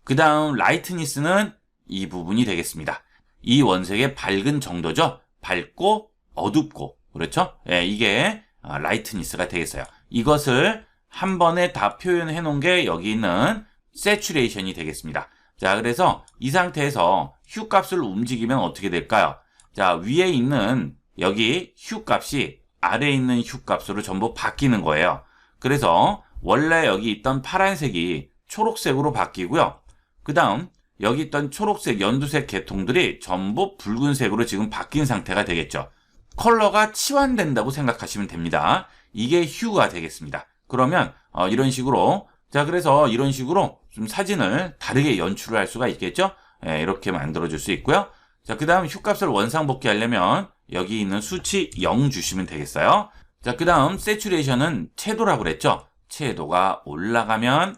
A: 그 다음 라이트니스는 이 부분이 되겠습니다. 이 원색의 밝은 정도죠. 밝고 어둡고, 그렇죠? 예, 이게 라이트니스가 되겠어요. 이것을 한 번에 다 표현해 놓은 게 여기 있는 세츄레이션이 되겠습니다. 자, 그래서 이 상태에서 휴 값을 움직이면 어떻게 될까요? 자, 위에 있는 여기 휴 값이 아래에 있는 휴 값으로 전부 바뀌는 거예요. 그래서 원래 여기 있던 파란색이 초록색으로 바뀌고요. 그 다음 여기 있던 초록색, 연두색 계통들이 전부 붉은색으로 지금 바뀐 상태가 되겠죠. 컬러가 치환된다고 생각하시면 됩니다. 이게 휴가 되겠습니다. 그러면 이런 식으로, 자, 그래서 이런 식으로 좀 사진을 다르게 연출을 할 수가 있겠죠. 예, 이렇게 만들어줄 수 있고요. 자, 그 다음 휴값을 원상복귀 하려면 여기 있는 수치 0 주시면 되겠어요. 자, 그 다음 세츄레이션은 채도라고 그랬죠. 채도가 올라가면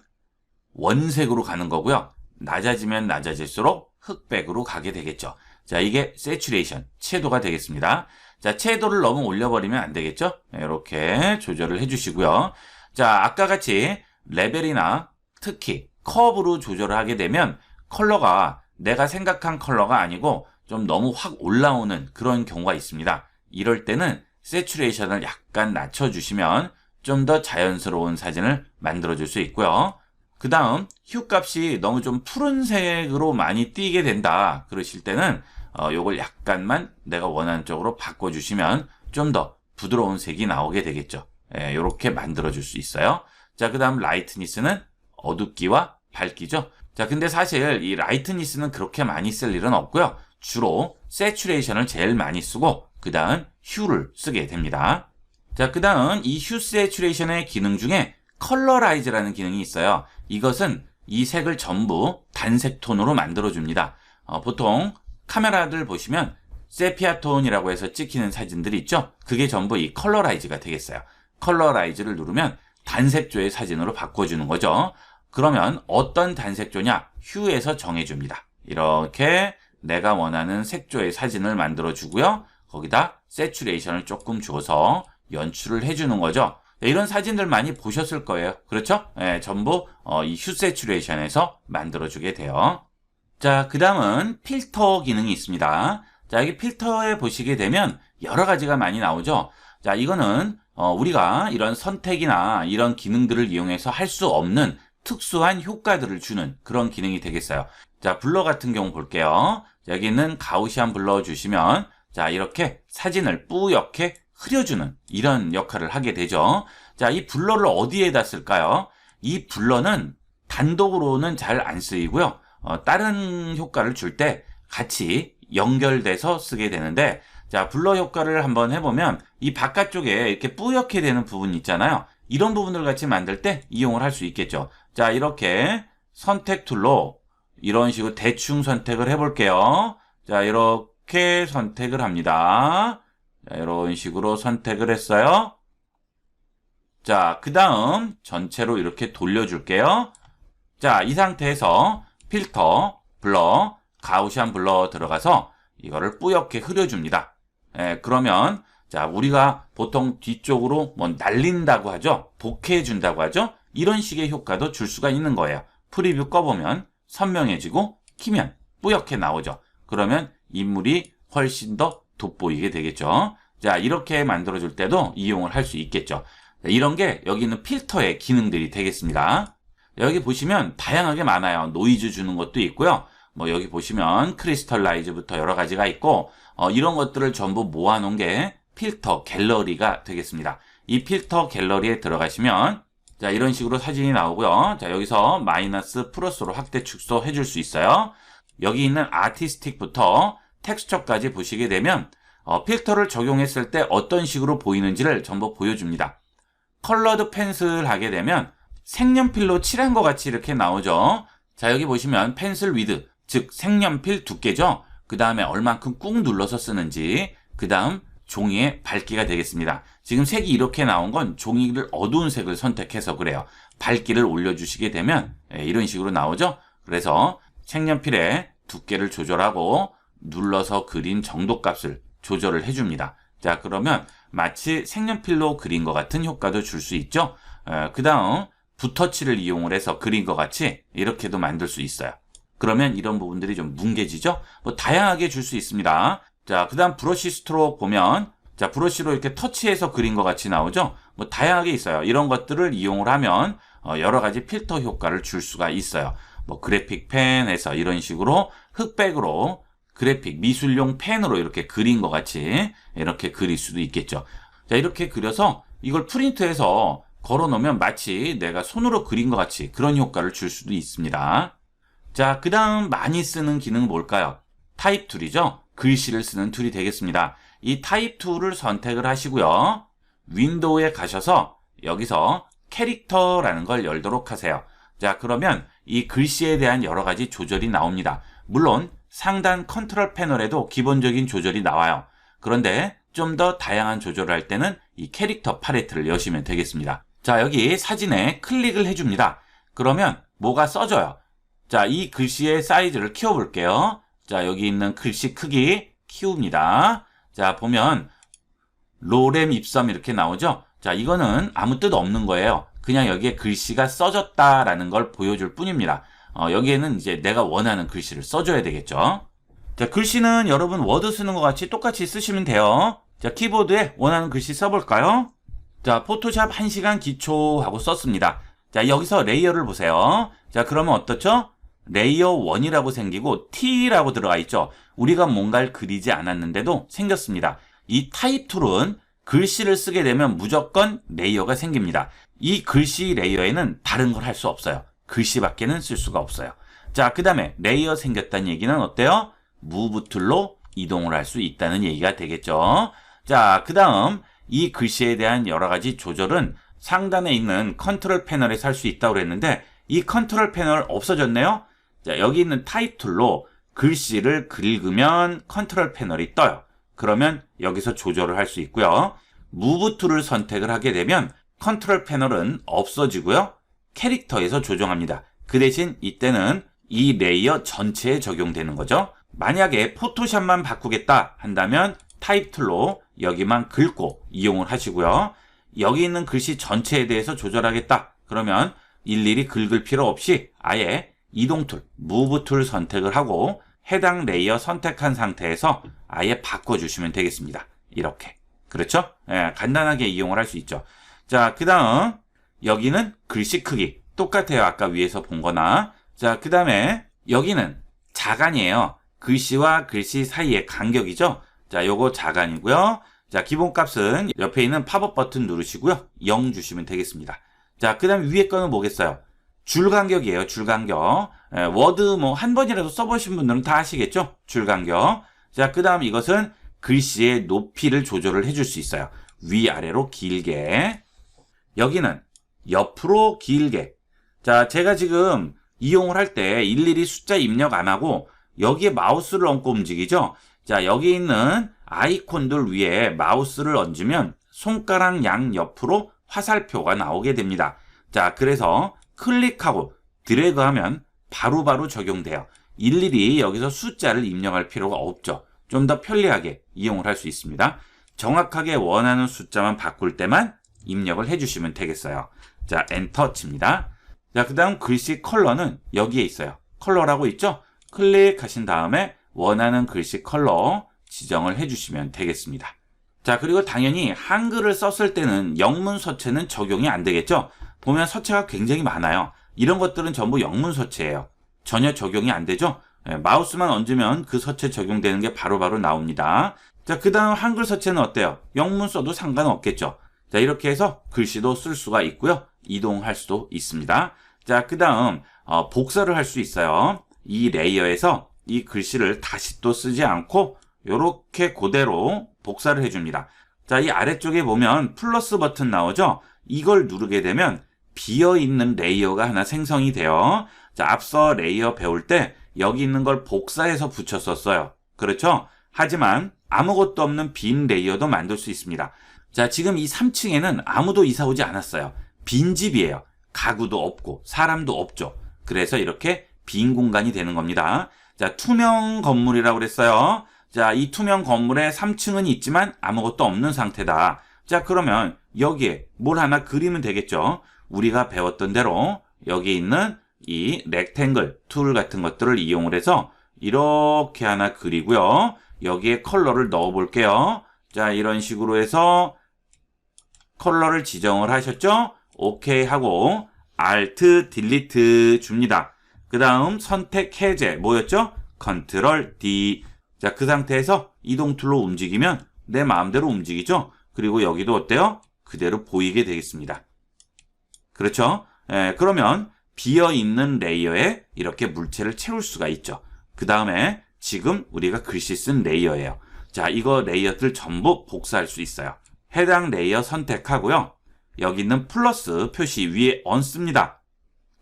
A: 원색으로 가는 거고요. 낮아지면 낮아질수록 흑백으로 가게 되겠죠. 자, 이게 세츄레이션, 채도가 되겠습니다. 자, 채도를 너무 올려버리면 안 되겠죠. 이렇게 조절을 해주시고요. 자, 아까 같이 레벨이나 특히 커브로 조절을 하게 되면 컬러가 내가 생각한 컬러가 아니고 좀 너무 확 올라오는 그런 경우가 있습니다. 이럴 때는 세츄레이션을 약간 낮춰주시면 좀 더 자연스러운 사진을 만들어줄 수 있고요. 그 다음 휴 값이 너무 좀 푸른색으로 많이 띄게 된다 그러실 때는 요걸 약간만 내가 원하는 쪽으로 바꿔주시면 좀 더 부드러운 색이 나오게 되겠죠. 이렇게 만들어줄 수 있어요. 자, 그 다음 라이트니스는 어둡기와 밝기죠. 자, 근데 사실 이 라이트니스는 그렇게 많이 쓸 일은 없고요. 주로 세츄레이션을 제일 많이 쓰고 그 다음 휴를 쓰게 됩니다. 자, 그 다음 이 휴 세츄레이션의 기능 중에 컬러라이즈라는 기능이 있어요. 이것은 이 색을 전부 단색 톤으로 만들어줍니다. 보통 카메라들 보시면 세피아 톤이라고 해서 찍히는 사진들이 있죠. 그게 전부 이 컬러라이즈가 되겠어요. 컬러라이즈를 누르면 단색조의 사진으로 바꿔주는 거죠. 그러면 어떤 단색조냐? 휴에서 정해줍니다. 이렇게 내가 원하는 색조의 사진을 만들어주고요. 거기다 세츄레이션을 조금 주어서 연출을 해주는 거죠. 이런 사진들 많이 보셨을 거예요. 그렇죠? 네, 전부 이 휴 세츄레이션에서 만들어주게 돼요. 자, 그 다음은 필터 기능이 있습니다. 자, 여기 필터에 보시게 되면 여러 가지가 많이 나오죠. 자, 이거는 우리가 이런 선택이나 이런 기능들을 이용해서 할 수 없는 특수한 효과들을 주는 그런 기능이 되겠어요. 자, 블러 같은 경우 볼게요. 여기는 가우시안 블러 주시면 자, 이렇게 사진을 뿌옇게 흐려주는 이런 역할을 하게 되죠. 자, 이 블러를 어디에다 쓸까요? 이 블러는 단독으로는 잘 안 쓰이고요. 다른 효과를 줄 때 같이 연결돼서 쓰게 되는데, 자, 블러 효과를 한번 해보면 이 바깥쪽에 이렇게 뿌옇게 되는 부분 있잖아요. 이런 부분을 같이 만들 때 이용을 할 수 있겠죠. 자, 이렇게 선택 툴로 이런 식으로 대충 선택을 해볼게요. 자, 이렇게 선택을 합니다. 자, 이런 식으로 선택을 했어요. 자, 그 다음 전체로 이렇게 돌려줄게요. 자, 이 상태에서 필터, 블러, 가우시안 블러 들어가서 이거를 뿌옇게 흐려줍니다. 그러면 자, 우리가 보통 뒤쪽으로 뭐 날린다고 하죠. 복해준다고 하죠. 이런 식의 효과도 줄 수가 있는 거예요. 프리뷰 꺼보면 선명해지고 키면 뿌옇게 나오죠. 그러면 인물이 훨씬 더 돋보이게 되겠죠. 자, 이렇게 만들어줄 때도 이용을 할 수 있겠죠. 자, 이런 게 여기 있는 필터의 기능들이 되겠습니다. 여기 보시면 다양하게 많아요. 노이즈 주는 것도 있고요. 뭐 여기 보시면 크리스털라이즈부터 여러 가지가 있고 이런 것들을 전부 모아놓은 게 필터 갤러리가 되겠습니다. 이 필터 갤러리에 들어가시면 자, 이런 식으로 사진이 나오고요. 자, 여기서 마이너스 플러스로 확대 축소 해줄 수 있어요. 여기 있는 아티스틱부터 텍스처까지 보시게 되면 필터를 적용했을 때 어떤 식으로 보이는지를 전부 보여줍니다. 컬러드 펜슬 하게 되면 색연필로 칠한 것 같이 이렇게 나오죠. 자, 여기 보시면 펜슬 위드, 즉 색연필 두께죠. 그 다음에 얼만큼 꾹 눌러서 쓰는지, 그 다음 종이의 밝기가 되겠습니다. 지금 색이 이렇게 나온 건 종이를 어두운 색을 선택해서 그래요. 밝기를 올려주시게 되면 이런 식으로 나오죠. 그래서 색연필의 두께를 조절하고 눌러서 그린 정도값을 조절을 해줍니다. 자, 그러면 마치 색연필로 그린 것 같은 효과도 줄 수 있죠. 그 다음 붓터치를 이용을 해서 그린 것 같이 이렇게도 만들 수 있어요. 그러면 이런 부분들이 좀 뭉개지죠. 뭐 다양하게 줄 수 있습니다. 자, 그 다음 브러쉬 스트로크 보면 자, 브러쉬로 이렇게 터치해서 그린 것 같이 나오죠. 뭐 다양하게 있어요. 이런 것들을 이용을 하면 여러 가지 필터 효과를 줄 수가 있어요. 뭐 그래픽 펜에서 이런 식으로 흑백으로 그래픽 미술용 펜으로 이렇게 그린 것 같이 이렇게 그릴 수도 있겠죠. 자, 이렇게 그려서 이걸 프린트해서 걸어 놓으면 마치 내가 손으로 그린 것 같이 그런 효과를 줄 수도 있습니다. 자, 그 다음 많이 쓰는 기능은 뭘까요? 타입 툴이죠. 글씨를 쓰는 툴이 되겠습니다. 이 타입 툴을 선택을 하시고요. 윈도우에 가셔서 여기서 캐릭터라는 걸 열도록 하세요. 자, 그러면 이 글씨에 대한 여러 가지 조절이 나옵니다. 물론 상단 컨트롤 패널에도 기본적인 조절이 나와요. 그런데 좀 더 다양한 조절을 할 때는 이 캐릭터 팔레트를 여시면 되겠습니다. 자, 여기 사진에 클릭을 해줍니다. 그러면 뭐가 써져요? 자, 이 글씨의 사이즈를 키워볼게요. 자, 여기 있는 글씨 크기 키웁니다. 자, 보면 로렘 입섬 이렇게 나오죠? 자, 이거는 아무 뜻 없는 거예요. 그냥 여기에 글씨가 써졌다라는 걸 보여줄 뿐입니다. 여기에는 이제 내가 원하는 글씨를 써줘야 되겠죠. 자, 글씨는 여러분 워드 쓰는 것 같이 똑같이 쓰시면 돼요. 자, 키보드에 원하는 글씨 써볼까요? 자, 포토샵 1시간 기초 하고 썼습니다. 자, 여기서 레이어를 보세요. 자, 그러면 어떻죠? 레이어 1이라고 생기고 T라고 들어가 있죠. 우리가 뭔가를 그리지 않았는데도 생겼습니다. 이 타입 툴은 글씨를 쓰게 되면 무조건 레이어가 생깁니다. 이 글씨 레이어에는 다른 걸 할 수 없어요. 글씨밖에는 쓸 수가 없어요. 자, 그 다음에 레이어 생겼다는 얘기는 어때요? 무브 툴로 이동을 할 수 있다는 얘기가 되겠죠. 자, 그 다음 이 글씨에 대한 여러 가지 조절은 상단에 있는 컨트롤 패널에서 할 수 있다고 그랬는데 이 컨트롤 패널 없어졌네요. 자, 여기 있는 타입 툴로 글씨를 긁으면 컨트롤 패널이 떠요. 그러면 여기서 조절을 할 수 있고요. 무브 툴을 선택을 하게 되면 컨트롤 패널은 없어지고요. 캐릭터에서 조정합니다. 그 대신 이때는 이 레이어 전체에 적용되는 거죠. 만약에 포토샵만 바꾸겠다 한다면 타입 툴로 여기만 긁고 이용을 하시고요. 여기 있는 글씨 전체에 대해서 조절하겠다. 그러면 일일이 긁을 필요 없이 아예 이동 툴, 무브 툴 선택을 하고 해당 레이어 선택한 상태에서 아예 바꿔주시면 되겠습니다. 이렇게. 그렇죠? 예, 간단하게 이용을 할 수 있죠. 자, 그 다음 여기는 글씨 크기. 똑같아요. 아까 위에서 본 거나. 자, 그 다음에 여기는 자간이에요. 글씨와 글씨 사이의 간격이죠. 자, 요거 자간이고요. 자, 기본값은 옆에 있는 팝업 버튼 누르시고요. 0 주시면 되겠습니다. 자, 그 다음에 위에 거는 뭐겠어요? 줄 간격이에요. 줄 간격. 워드 뭐 한 번이라도 써보신 분들은 다 아시겠죠? 줄 간격. 자, 그 다음 이것은 글씨의 높이를 조절을 해줄 수 있어요. 위아래로 길게. 여기는 옆으로 길게. 자, 제가 지금 이용을 할 때 일일이 숫자 입력 안 하고 여기에 마우스를 얹고 움직이죠? 자, 여기 있는 아이콘들 위에 마우스를 얹으면 손가락 양 옆으로 화살표가 나오게 됩니다. 자, 그래서 클릭하고 드래그하면 바로바로 적용돼요. 일일이 여기서 숫자를 입력할 필요가 없죠. 좀 더 편리하게 이용을 할 수 있습니다. 정확하게 원하는 숫자만 바꿀 때만 입력을 해주시면 되겠어요. 자, 엔터 칩니다. 자, 그 다음 글씨 컬러는 여기에 있어요. 컬러라고 있죠? 클릭하신 다음에 원하는 글씨 컬러 지정을 해주시면 되겠습니다. 자, 그리고 당연히 한글을 썼을 때는 영문 서체는 적용이 안 되겠죠? 보면 서체가 굉장히 많아요. 이런 것들은 전부 영문 서체예요. 전혀 적용이 안 되죠? 마우스만 얹으면 그 서체 적용되는 게 바로바로 나옵니다. 자, 그 다음 한글 서체는 어때요? 영문 써도 상관없겠죠? 자, 이렇게 해서 글씨도 쓸 수가 있고요. 이동할 수도 있습니다. 자, 그 다음 복사를 할 수 있어요. 이 레이어에서 이 글씨를 다시 또 쓰지 않고 이렇게 그대로 복사를 해줍니다. 자, 이 아래쪽에 보면 플러스 버튼 나오죠? 이걸 누르게 되면 비어있는 레이어가 하나 생성이 돼요. 자, 앞서 레이어 배울 때 여기 있는 걸 복사해서 붙였었어요. 그렇죠? 하지만 아무것도 없는 빈 레이어도 만들 수 있습니다. 자, 지금 이 3층에는 아무도 이사 오지 않았어요. 빈집이에요. 가구도 없고 사람도 없죠. 그래서 이렇게 빈 공간이 되는 겁니다. 자, 투명 건물이라고 그랬어요. 자, 이 투명 건물에 3층은 있지만 아무것도 없는 상태다. 자, 그러면 여기에 뭘 하나 그리면 되겠죠. 우리가 배웠던 대로 여기 있는 이 렉탱글 툴 같은 것들을 이용을 해서 이렇게 하나 그리고요. 여기에 컬러를 넣어 볼게요. 자, 이런 식으로 해서 컬러를 지정을 하셨죠? 오케이 하고 Alt 딜리트 줍니다. 그 다음 선택 해제 뭐였죠? 컨트롤 D. 자, 그 상태에서 이동 툴로 움직이면 내 마음대로 움직이죠? 그리고 여기도 어때요? 그대로 보이게 되겠습니다. 그렇죠? 그러면 비어있는 레이어에 이렇게 물체를 채울 수가 있죠. 그 다음에 지금 우리가 글씨 쓴 레이어예요. 자, 이거 레이어들 전부 복사할 수 있어요. 해당 레이어 선택하고요. 여기 있는 플러스 표시 위에 얹습니다.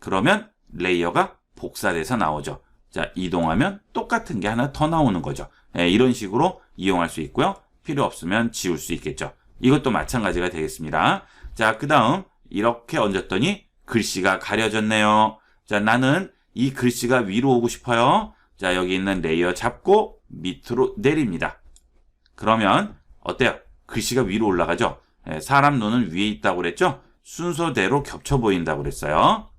A: 그러면 레이어가 복사돼서 나오죠. 자, 이동하면 똑같은 게 하나 더 나오는 거죠. 이런 식으로 이용할 수 있고요. 필요 없으면 지울 수 있겠죠. 이것도 마찬가지가 되겠습니다. 자, 그 다음 이렇게 얹었더니 글씨가 가려졌네요. 자, 나는 이 글씨가 위로 오고 싶어요. 자, 여기 있는 레이어 잡고 밑으로 내립니다. 그러면 어때요? 글씨가 위로 올라가죠? 사람 눈은 위에 있다고 그랬죠? 순서대로 겹쳐 보인다고 그랬어요.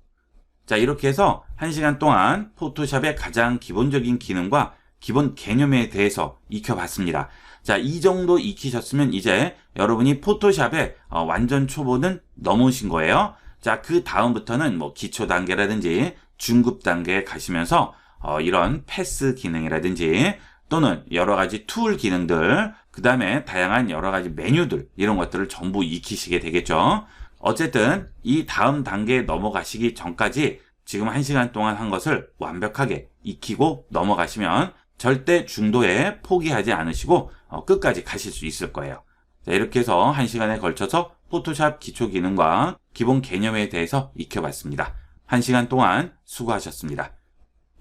A: 자, 이렇게 해서 1시간 동안 포토샵의 가장 기본적인 기능과 기본 개념에 대해서 익혀봤습니다. 자, 이 정도 익히셨으면 이제 여러분이 포토샵의 완전 초보는 넘으신 거예요. 자, 그 다음부터는 뭐 기초 단계라든지 중급 단계에 가시면서 이런 패스 기능이라든지 또는 여러 가지 툴 기능들, 그 다음에 다양한 여러 가지 메뉴들, 이런 것들을 전부 익히시게 되겠죠. 어쨌든 이 다음 단계에 넘어가시기 전까지 지금 1시간 동안 한 것을 완벽하게 익히고 넘어가시면 절대 중도에 포기하지 않으시고 끝까지 가실 수 있을 거예요. 자, 이렇게 해서 1시간에 걸쳐서 포토샵 기초 기능과 기본 개념에 대해서 익혀봤습니다. 1시간 동안 수고하셨습니다.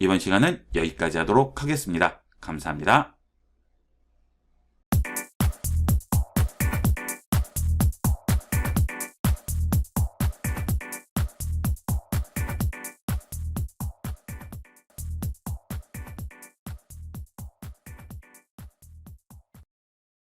A: 이번 시간은 여기까지 하도록 하겠습니다. 감사합니다.